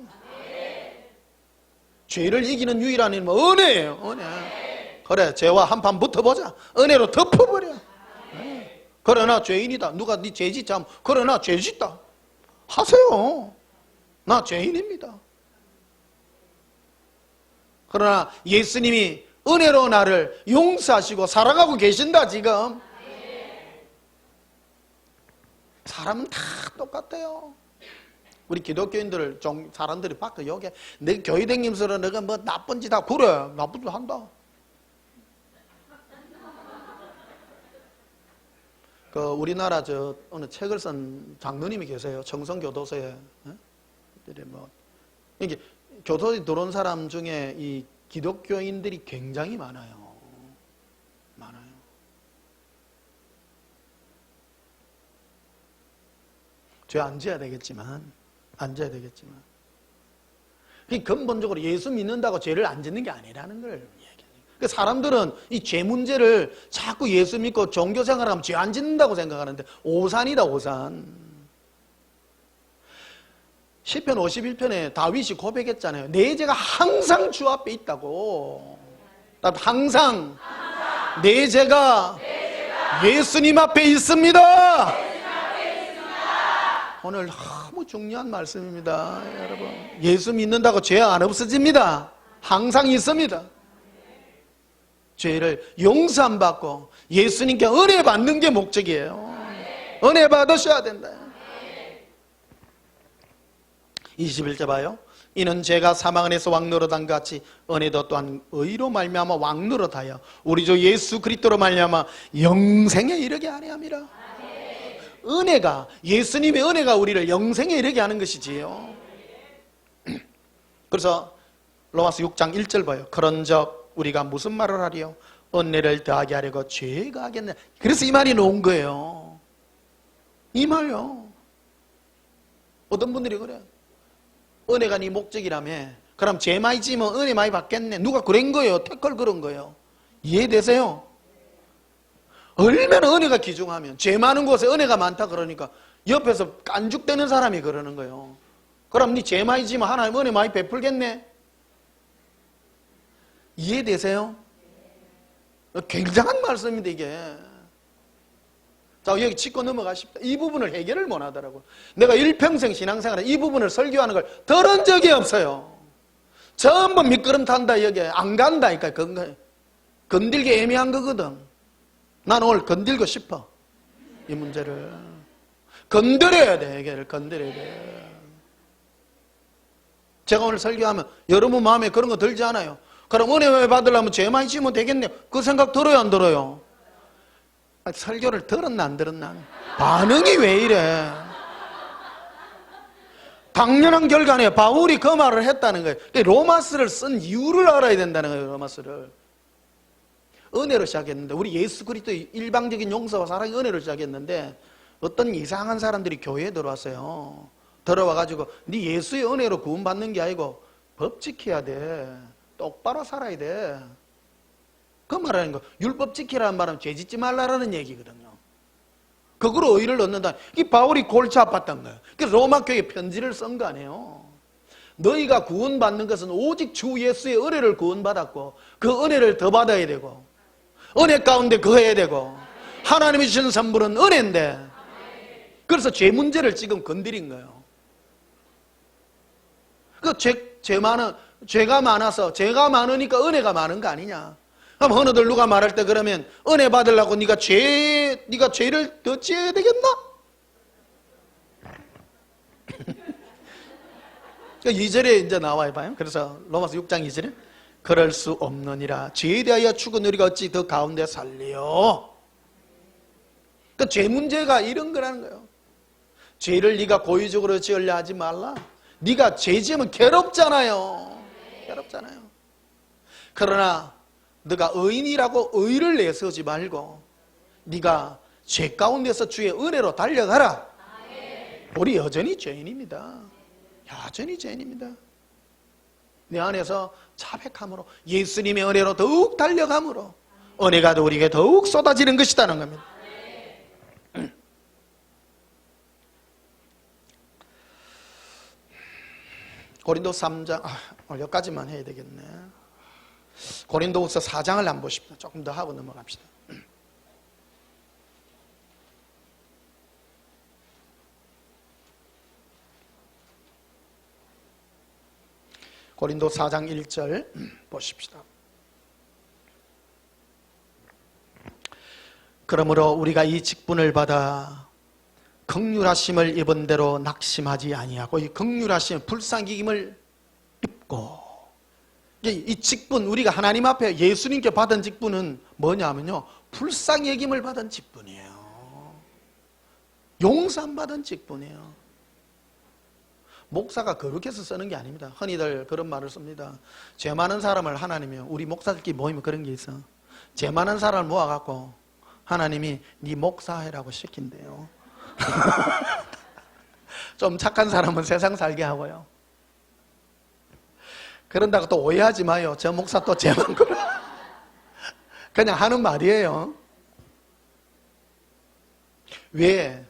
죄를 이기는 유일한 힘은 은혜예요. 은혜. 그래, 죄와 한판 붙어보자. 은혜로 덮어버려. 그러나 죄인이다. 누가 네 죄 짓자 하면 그러나 죄 짓다. 하세요. 나 죄인입니다. 그러나 예수님이 은혜로 나를 용서하시고 살아가고 계신다 지금. 사람은 다 똑같아요. 우리 기독교인들 사람들이 밖에 여기 내 교회 다니면서 내가 뭐 나쁜 짓 하고 그래 나쁜 짓 한다. 그 우리나라 어느 책을 쓴 장로님이 계세요. 청성교도소에. 뭐 이게 교도소에 들어온 사람 중에 이 기독교인들이 굉장히 많아요. 죄 안 져야 되겠지만 이 근본적으로 예수 믿는다고 죄를 안 짓는 게 아니라는 걸 얘기해요. 사람들은 이 죄 문제를 자꾸 예수 믿고 종교 생활하면 죄 안 짓는다고 생각하는데 오산이다 오산. 시편 51편에 다윗이 고백했잖아요. 내 죄가 항상 주 앞에 있다고. 항상 내 죄가 예수님 앞에 있습니다. 오늘 너무 중요한 말씀입니다. 여러분, 예수 믿는다고 죄 안 없어집니다. 항상 있습니다. 죄를 용서 안 받고 예수님께 은혜 받는 게 목적이에요. 은혜 받으셔야 된다. 21절 봐요. 이는 죄가 사망 안에서 왕노릇한 같이 은혜도 또한 의로 말미암아 왕노릇하여 우리 주 예수 그리스도로 말미암아 영생에 이르게 하려 함이라. 은혜가, 예수님의 은혜가 우리를 영생에 이르게 하는 것이지요. 그래서 로마서 6장 1절 봐요. 그런즉 우리가 무슨 말을 하리요? 은혜를 더하게 하려고 죄가 하겠냐. 그래서 이 말이 나온 거예요. 이 말요. 어떤 분들이 그래요. 은혜가 네 목적이라며. 그럼 죄 많이 지면 은혜 많이 받겠네. 누가 그런 거예요? 태클 그런 거예요. 이해되세요? 얼마나 은혜가 귀중하면 죄 많은 곳에 은혜가 많다 그러니까 옆에서 깐죽대는 사람이 그러는 거예요. 그럼 네 죄 많이 지면 하나님 은혜 많이 베풀겠네. 이해되세요? 굉장한 말씀인데 이게. 자, 여기 짚고 넘어가십시다. 이 부분을 해결을 못 하더라고요. 내가 일평생 신앙생활에 이 부분을 설교하는 걸 들은 적이 없어요. 전부 미끄럼 탄다 여기에 안 간다니까. 건들기 애매한 거거든. 난 오늘 건들고 싶어. 이 문제를 건드려야 돼. 해결을 건드려야 돼. 제가 오늘 설교하면 여러분 마음에 그런 거 들지 않아요? 그럼 은혜 받으려면 죄 많이 지으면 되겠네요. 그 생각 들어요 안 들어요? 설교를 들었나 안 들었나? 반응이 왜 이래? 당연한 결과네요. 바울이 그 말을 했다는 거예요. 로마서를 쓴 이유를 알아야 된다는 거예요. 로마서를 은혜로 시작했는데, 우리 예수 그리스도의 일방적인 용서와 사랑의 은혜로 시작했는데 어떤 이상한 사람들이 교회에 들어왔어요. 들어와가지고 네 예수의 은혜로 구원받는 게 아니고 법 지켜야 돼. 똑바로 살아야 돼. 그 말하는 거, 율법 지키라는 말은 죄 짓지 말라라는 얘기거든요. 그거로 의를 얻는다. 이 바울이 골치 아팠던 거예요. 그래서 로마 교회에 편지를 쓴 거 아니에요. 너희가 구원받는 것은 오직 주 예수의 은혜를 구원받았고 그 은혜를 더 받아야 되고 은혜 가운데 거해야 되고 하나님이 주신 선물은 은혜인데, 그래서 죄 문제를 지금 건드린 거예요. 죄가 많아서 죄가 많으니까 은혜가 많은 거 아니냐. 그럼 어느들 누가 말할 때 그러면 은혜 받으려고 네가 죄를 더 지어야 되겠나? 2절에 이제 나와요 봐요. 그래서 로마서 6장 2절에 그럴 수 없느니라. 죄에 대하여 죽은 우리가 어찌 더 가운데 살리요. 그 죄 문제가 이런 거라는 거예요. 죄를 네가 고의적으로 지으려 하지 말라. 네가 죄 지으면 괴롭잖아요. 괴롭잖아요. 그러나 네가 의인이라고 의를 내세우지 말고 네가 죄 가운데서 주의 은혜로 달려가라. 우리 여전히 죄인입니다. 여전히 죄인입니다. 내 안에서 자백함으로 예수님의 은혜로 더욱 달려감으로 은혜가 우리에게 더욱 쏟아지는 것이라는 겁니다. 고린도서 3장, 여기까지만 해야 되겠네. 고린도후서 4장을 한번 보십시다. 조금 더 하고 넘어갑시다. 고린도 4장 1절 보십시다. 그러므로 우리가 이 직분을 받아 긍휼하심을 입은 대로 낙심하지 아니하고, 이 긍휼하심, 불쌍히 여김을 입고, 이 직분, 우리가 하나님 앞에 예수님께 받은 직분은 뭐냐면요, 불쌍히 여김을 받은 직분이에요. 용서함 받은 직분이에요. 목사가 거룩해서 쓰는 게 아닙니다. 흔히들 그런 말을 씁니다. 죄 많은 사람을 하나님이, 우리 목사들끼리 모이면 그런 게 있어. 죄 많은 사람을 모아갖고 하나님이 네 목사해라고 시킨대요. 좀 착한 사람은 세상 살게 하고요. 그런다고 또 오해하지 마요. 저 목사 또 죄 많구나. 그냥 하는 말이에요. 왜?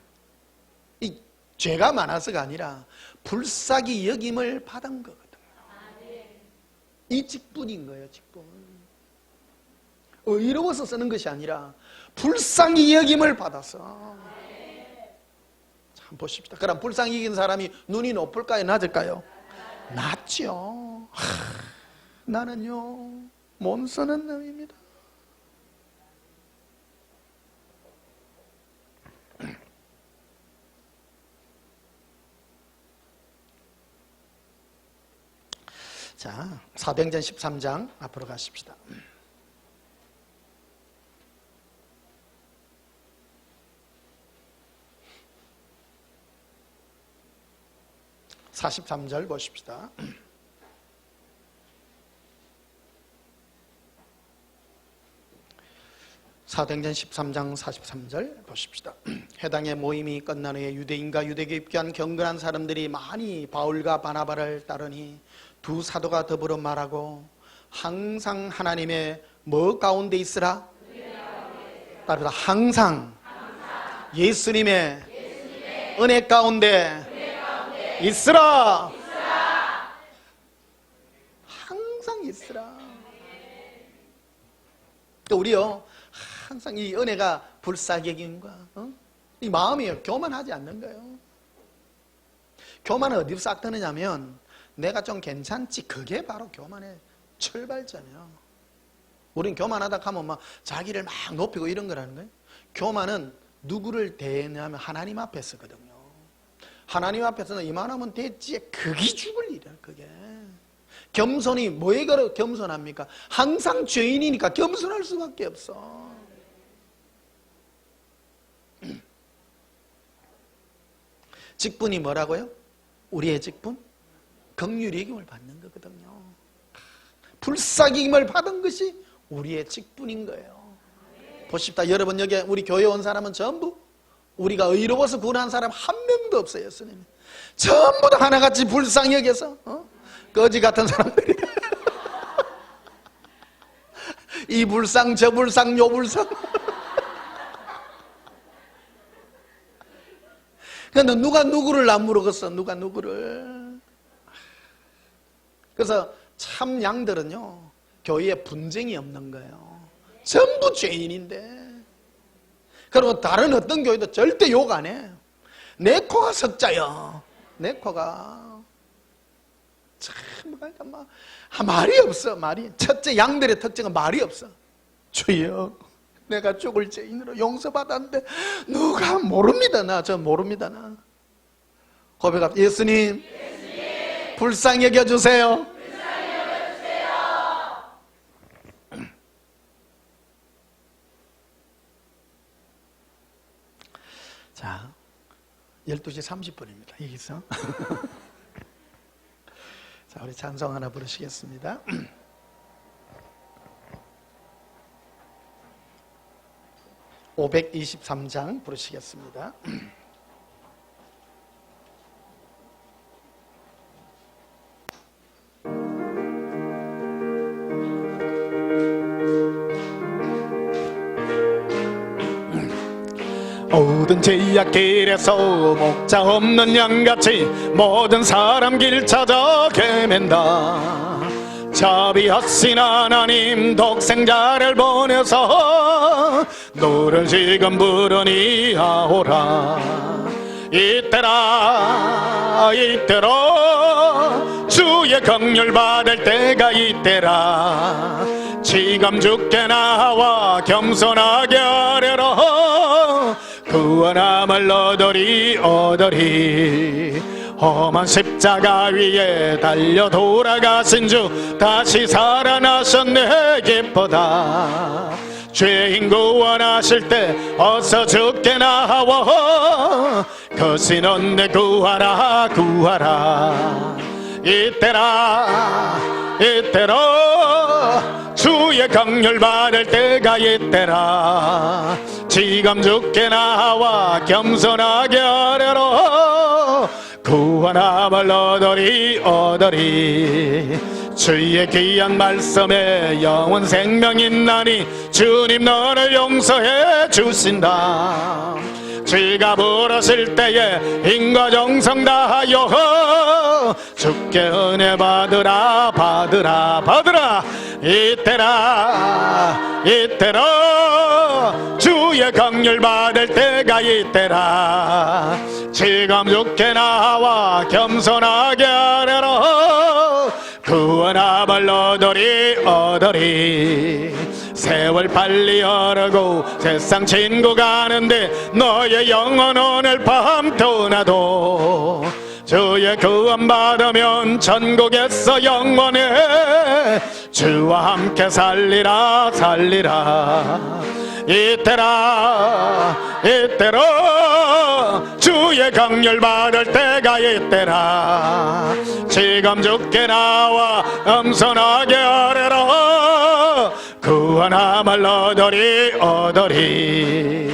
이 죄가 많아서가 아니라 불쌍히 여김을 받은 거거든요. 이 직분인 거예요, 직분. 의로워서 쓰는 것이 아니라 불쌍히 여김을 받아서. 참 보십시다. 그럼 불쌍히 여긴 사람이 눈이 높을까요, 낮을까요? 낮죠. 나는요, 몸 쓰는 놈입니다. 자, 사도행전 13장 앞으로 가십시다. (43절) 보십시다. 사도행전 13장 43절 보십시다. 해당의 모임이 끝난 후에 유대인과 유대교 입교한 경건한 사람들이 많이 바울과 바나바를 따르니 두 사도가 더불어 말하고 항상 하나님의 뭐 가운데 있으라? 따르다 항상 예수님의 은혜 가운데 있으라. 항상 있으라. 우리요, 항상 이 은혜가 불쌍히 여김과 이 마음이 교만하지 않는 거예요. 교만은 어디서 싹 드느냐면 내가 좀 괜찮지, 그게 바로 교만의 출발점이에요. 우린 교만하다 하면 막 자기를 막 높이고 이런 거라는 거예요. 교만은 누구를 대하냐면 하나님 앞에 서거든요. 하나님 앞에서는 이만하면 됐지, 그게 죽을 일이야. 그게 겸손이 뭐에 걸어 겸손합니까? 항상 죄인이니까 겸손할 수밖에 없어. 직분이 뭐라고요? 우리의 직분? 긍휼히 여김을 받는 거거든요. 불쌍히 여김을 받은 것이 우리의 직분인 거예요. 보십시다. 여러분, 여기 우리 교회 온 사람은 전부 우리가 의로워서 구원한 사람 한 명도 없어요. 예수님 전부 다 하나같이 불쌍히 여겨서 거지 같은 사람들이 이 불쌍 저 불쌍 요 불쌍. 근데 누가 누구를 안 물어겠어? 누가 누구를. 그래서 참 양들은요, 교회에 분쟁이 없는 거예요. 전부 죄인인데. 그리고 다른 어떤 교회도 절대 욕 안 해. 내 코가 석자요. 내 코가 참 말이 없어. 말이. 첫째 양들의 특징은 말이 없어. 주여, 내가 죽을 죄인으로 용서받았는데 누가 모릅니다. 저 모릅니다. 나 고백합니다. 예수님, 불쌍히 여겨주세요. 자, 12시 30분입니다. 여기서 자, 우리 찬송 하나 부르시겠습니다. 523장 부르시겠습니다. 모든 지약길에서 목자 없는 양같이 모든 사람 길 찾아 헤맨다. 자비하신 하나님 독생자를 보내서 너를 지금 부르니 아오라. 이때라 이때로 주의 긍휼 받을 때가 이때라. 지금 주께 나와 겸손하게 아뢰라. 구원함을 얻으리. 험한 십자가 위에 달려 돌아가신 주 다시 살아나셨네 기쁘다. 죄인 구원하실 때 어서 주께 나와 그 신은 내 구하라. 이때라 이때로 주의 긍휼 받을 때가 이때라. 지금 주께 나와 겸손하게 아뢰라. 구원함을 얻으리. 주의 귀한 말씀에 영원 생명 있나니 주님 너를 용서해 주신다. 주가 부르실 때에 인과 정성 다하여 주께 은혜 받으라. 이때로 주의 긍휼 받을 때가 이때라. 지금 주께 나와 겸손하게 아뢰라. 구원함을 얻으리. 세월 빨리 흐르고 세상 친구 가는데 너의 영혼 오늘 밤 떠나도 주의 구원 받으면 천국에서 영원해 주와 함께 살리라. 이때로 주의 긍휼 받을 때가 이때라. 지금 주께 나와 겸손하게 아뢰라. 구원함을 얻으리.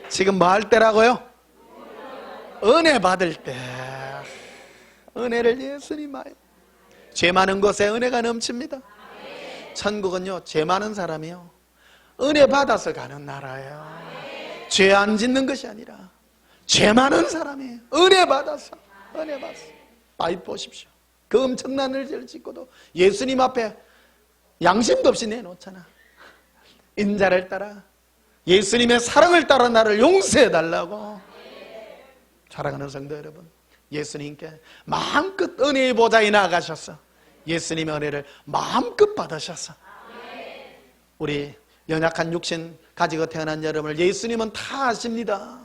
지금 뭐 할 때라고요? 은혜 받을 때. 은혜를 예수님 아요. 죄 많은 곳에 은혜가 넘칩니다. 천국은요 죄 많은 사람이요 은혜 받아서 가는 나라예요. 죄 안 짓는 것이 아니라 죄 많은 사람이에요. 은혜 받아서. 많이 보십시오. 그 엄청난 은혜를 짓고도 예수님 앞에 양심도 없이 내놓잖아. 인자를 따라 예수님의 사랑을 따라 나를 용서해달라고. 사랑하는 성도 여러분, 예수님께 마음껏 은혜의 보좌에 나아가셔서 예수님의 은혜를 마음껏 받으셔서 우리 연약한 육신 가지고 태어난 여러분을 예수님은 다 아십니다.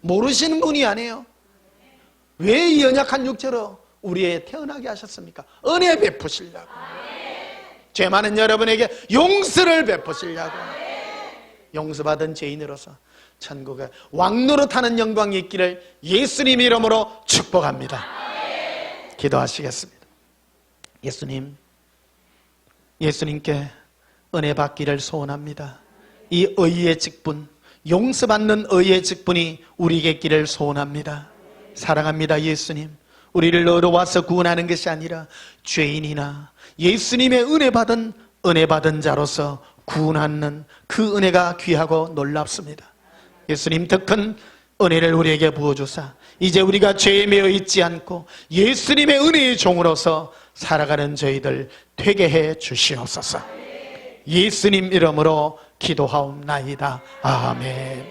모르시는 분이 아니에요. 왜 이 연약한 육체로 우리에 태어나게 하셨습니까? 은혜 베푸시려고. 죄 많은 여러분에게 용서를 베푸시려고. 용서받은 죄인으로서 천국에 왕노릇하는 영광이 있기를 예수님 이름으로 축복합니다. 기도하시겠습니다. 예수님께 은혜 받기를 소원합니다. 이 의의 직분, 용서받는 의의 직분이 우리에게 있기를 소원합니다. 사랑합니다. 예수님, 우리를 얻어와서 구원하는 것이 아니라 죄인이나 예수님의 은혜 받은 자로서 구원하는 그 은혜가 귀하고 놀랍습니다. 예수님 더 큰 은혜를 우리에게 부어주사 이제 우리가 죄에 매여 있지 않고 예수님의 은혜의 종으로서 살아가는 저희들 되게 해 주시옵소서. 예수님 이름으로 기도하옵나이다. 아멘.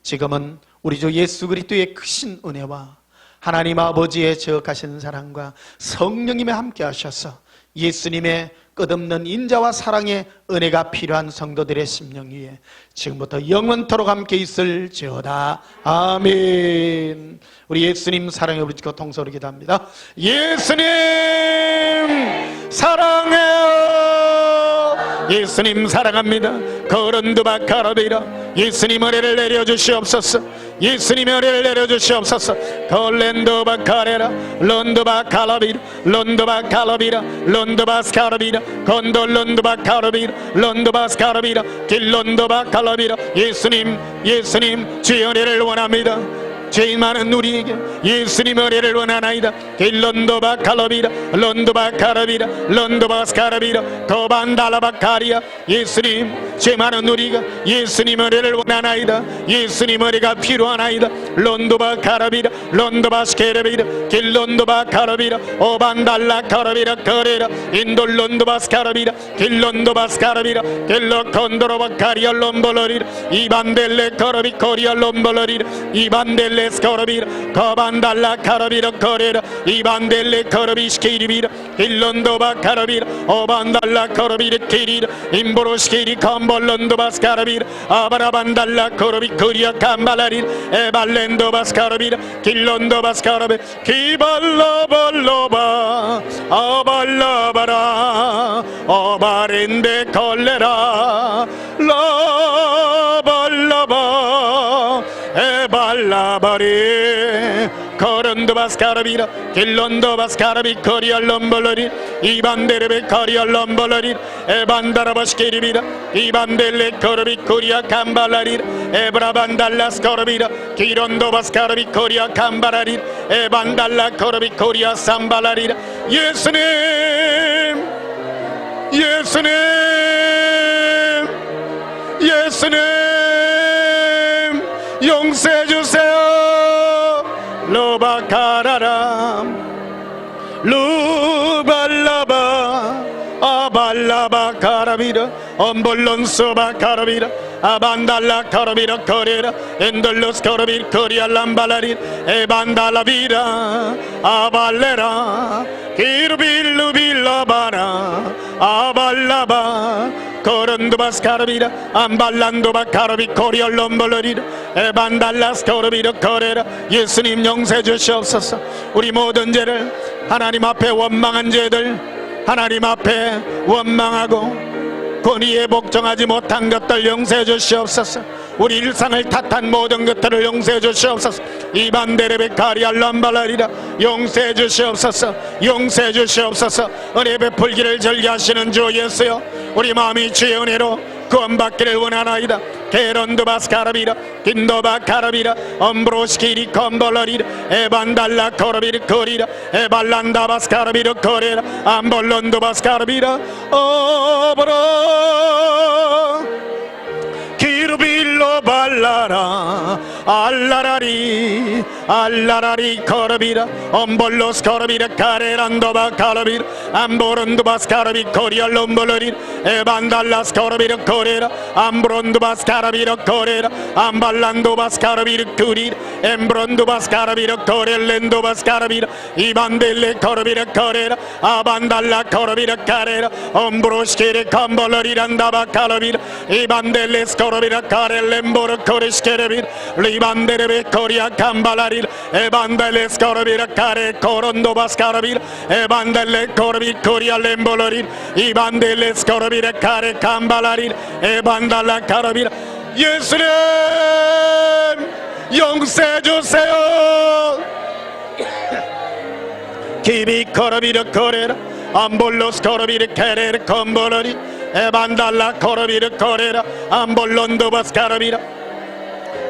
지금은 우리 주 예수 그리스도의 크신 은혜와 하나님 아버지의 저역하신 사랑과 성령님의 함께 하셔서 예수님의 끝없는 인자와 사랑의 은혜가 필요한 성도들의 심령 위에 지금부터 영원토록 함께 있을지어다. 아멘. 우리 예수님 사랑해 부르짖고 통성으로 기도합니다. 예수님 사랑해요. 예수님 사랑합니다. 거른두바카라비라 예수님 은혜를 내려주시옵소서. 예수님 은혜를 내려주시옵소서. 걸렌두바카레라 론두바카라비라 론두바카라비라 론두바스카라비라 건돌론두바카라비라 론두바스카라비라 길론두바카라비라 예수님 주의 은혜를 원합니다.
죄인 많은 우리에게 예수님 은혜를 원하나이다. 길론도바 칼로비라 론도바 카라비라 론도바 스카라비라 도반달라바 카리아. 예수님, 죄 많은 우리가 예수님 은혜를 원하나이다. 예수님 은혜가 필요하나이다. 론도바 카라비라 론도바 스케라비라 길론도바 카라비라 오반달라 카라비라 거레라 인돌론도바 스카라비라 길론도바 스카라비라 길로 콘도로바 카리아 롬볼로리라 이반델레 거라비 코리아 롬볼로리라 이반델레 스코라비라 거반달라 카라비라 거레라 이반델레 거라비 스케리비라 길론도바 카라비라 오반달라 거라비라 키리라 임보로스키리 컴볼론도바 스카라비라 아바라반달라 거라비 코리아 캄발라리라 에발렌도바 스카라비라 길론도바 스카라비 기발라발로바 아발라바라 어바렌데 콜레라 라발라바 에발라바리 코론도바스카라비라 길론도바스카라비 코리알롬볼로리 이반데르베 코리알롬볼로리 에반다라바스케리비라 이반델레 코르비 코리아 캄발라리라 에브라반달라스코르비라 기론도바스카라비 코리아 캄바라리라 에반달라 코르비 코리아 삼발라리라. 예수님, 예수님, 예수님 용서해 주세요. 로바카라람 루발라바 아발라바 카라비라 엄볼론소바 카라비라 아반달라 카라비라 코레라 엔돌로스 카라비라 코리알람발라리 에반달라비라 아발레라 기르빌루빌라바라 아발라바 코론도바스 카라비라 암발란도바 카라비 코리얼롬볼로리라 에반달라스 카라비라 코레라. 예수님 용서해 주시옵소서. 우리 모든 죄를 하나님 앞에 원망한 죄들, 하나님 앞에 원망하고 권위에 복종하지 못한 것들 용서해 주시옵소서. 우리 일상을 탓한 모든 것들을 용서해 주시옵소서. 이반데레베 카리알람발라리라 용서해 주시옵소서. 용서해 주시옵소서. 은혜 베풀기를 절개하시는 주 예수여, 우리 마음이 주의 은혜로 구원받기를 원하나이다. 게론도바스카라비라 긴도바카라비라 엄브로스키리 컴볼러리라 에반달라 코라비르 코리라 에발란다바스카라비르 코레라 암볼론도바스카라비라 오브로 기르빌로 발라라 알라라리 알라라리 코라비라 엄볼로스 코라비라 카레란도바 카라비라 암보론도바스 카라비 코리알롬볼로리 에반달라스 코라비라 코레라 암브론도바스 카라비라 코레라 암발란도바스 카라비라 쿠리라 엠브론도바스 카라비라 코렐렌도바스 카라비라 이반델레 코라비라 코레라 아반달라 코라비라 카레라 엄브로스케레 컴볼로리란다바 카라비라 이반델레스 코라비라 카렐렘보르 코리스케레비라 리반데레베 코리아 캄발라리라 에반델레스 코라비라 카레 코론도바스 카라비라 에반델레 코라비 코리알렘볼로리 이반델레스 코라비라 카레 캄발라리 에반달라 카라비라. 예수님 용서해 주세요. 기비 코라비라 코레라 암볼로스 코라비라 카레 컴볼로리 에반달라 코라비라 코레라 암볼론도바스 카라비라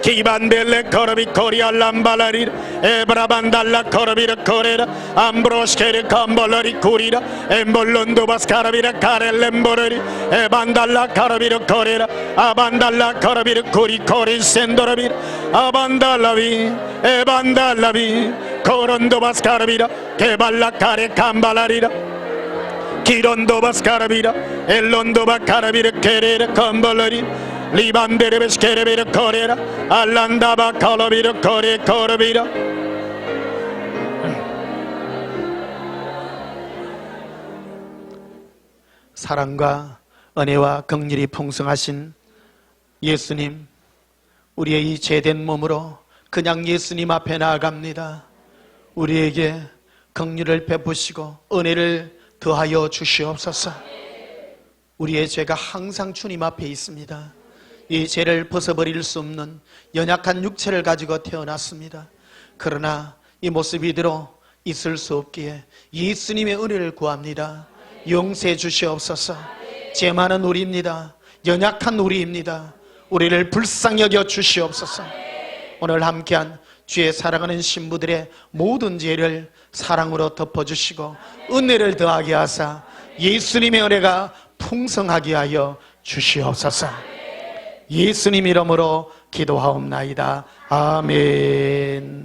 기반델레 코라비 코리알람발라리 에브라반달라 코라비라 코레라 암브로스케레 컴볼로리 쿠리라 엠볼론도바스 카라비라 카렐렘보르리 에반달라 카라비라 코레라 아반달라 카라비라 쿠리 코리 센도라비 아반달라비 에반달라비 코론도바스 카라비라 게발라 카레 캄발라리라 기론도바스 카라비라 엘론도바 카라비라 케레라 컴볼로리 리반데레베스 케레비라 코레라 알란다바 콜로비라 코레 코르비라.
사랑과 은혜와 긍휼이 풍성하신 예수님, 우리의 이 죄된 몸으로 그냥 예수님 앞에 나아갑니다. 우리에게 긍휼을 베푸시고 은혜를 더하여 주시옵소서. 우리의 죄가 항상 주님 앞에 있습니다. 이 죄를 벗어버릴 수 없는 연약한 육체를 가지고 태어났습니다. 그러나 이 모습 이대로 있을 수 없기에 예수님의 은혜를 구합니다. 용서해 주시옵소서. 죄 많은 우리입니다. 연약한 우리입니다. 우리를 불쌍히 여겨 주시옵소서. 오늘 함께한 주의 사랑하는 신부들의 모든 죄를 사랑으로 덮어주시고 은혜를 더하게 하사 예수님의 은혜가 풍성하게 하여 주시옵소서. 예수님 이름으로 기도하옵나이다. 아멘.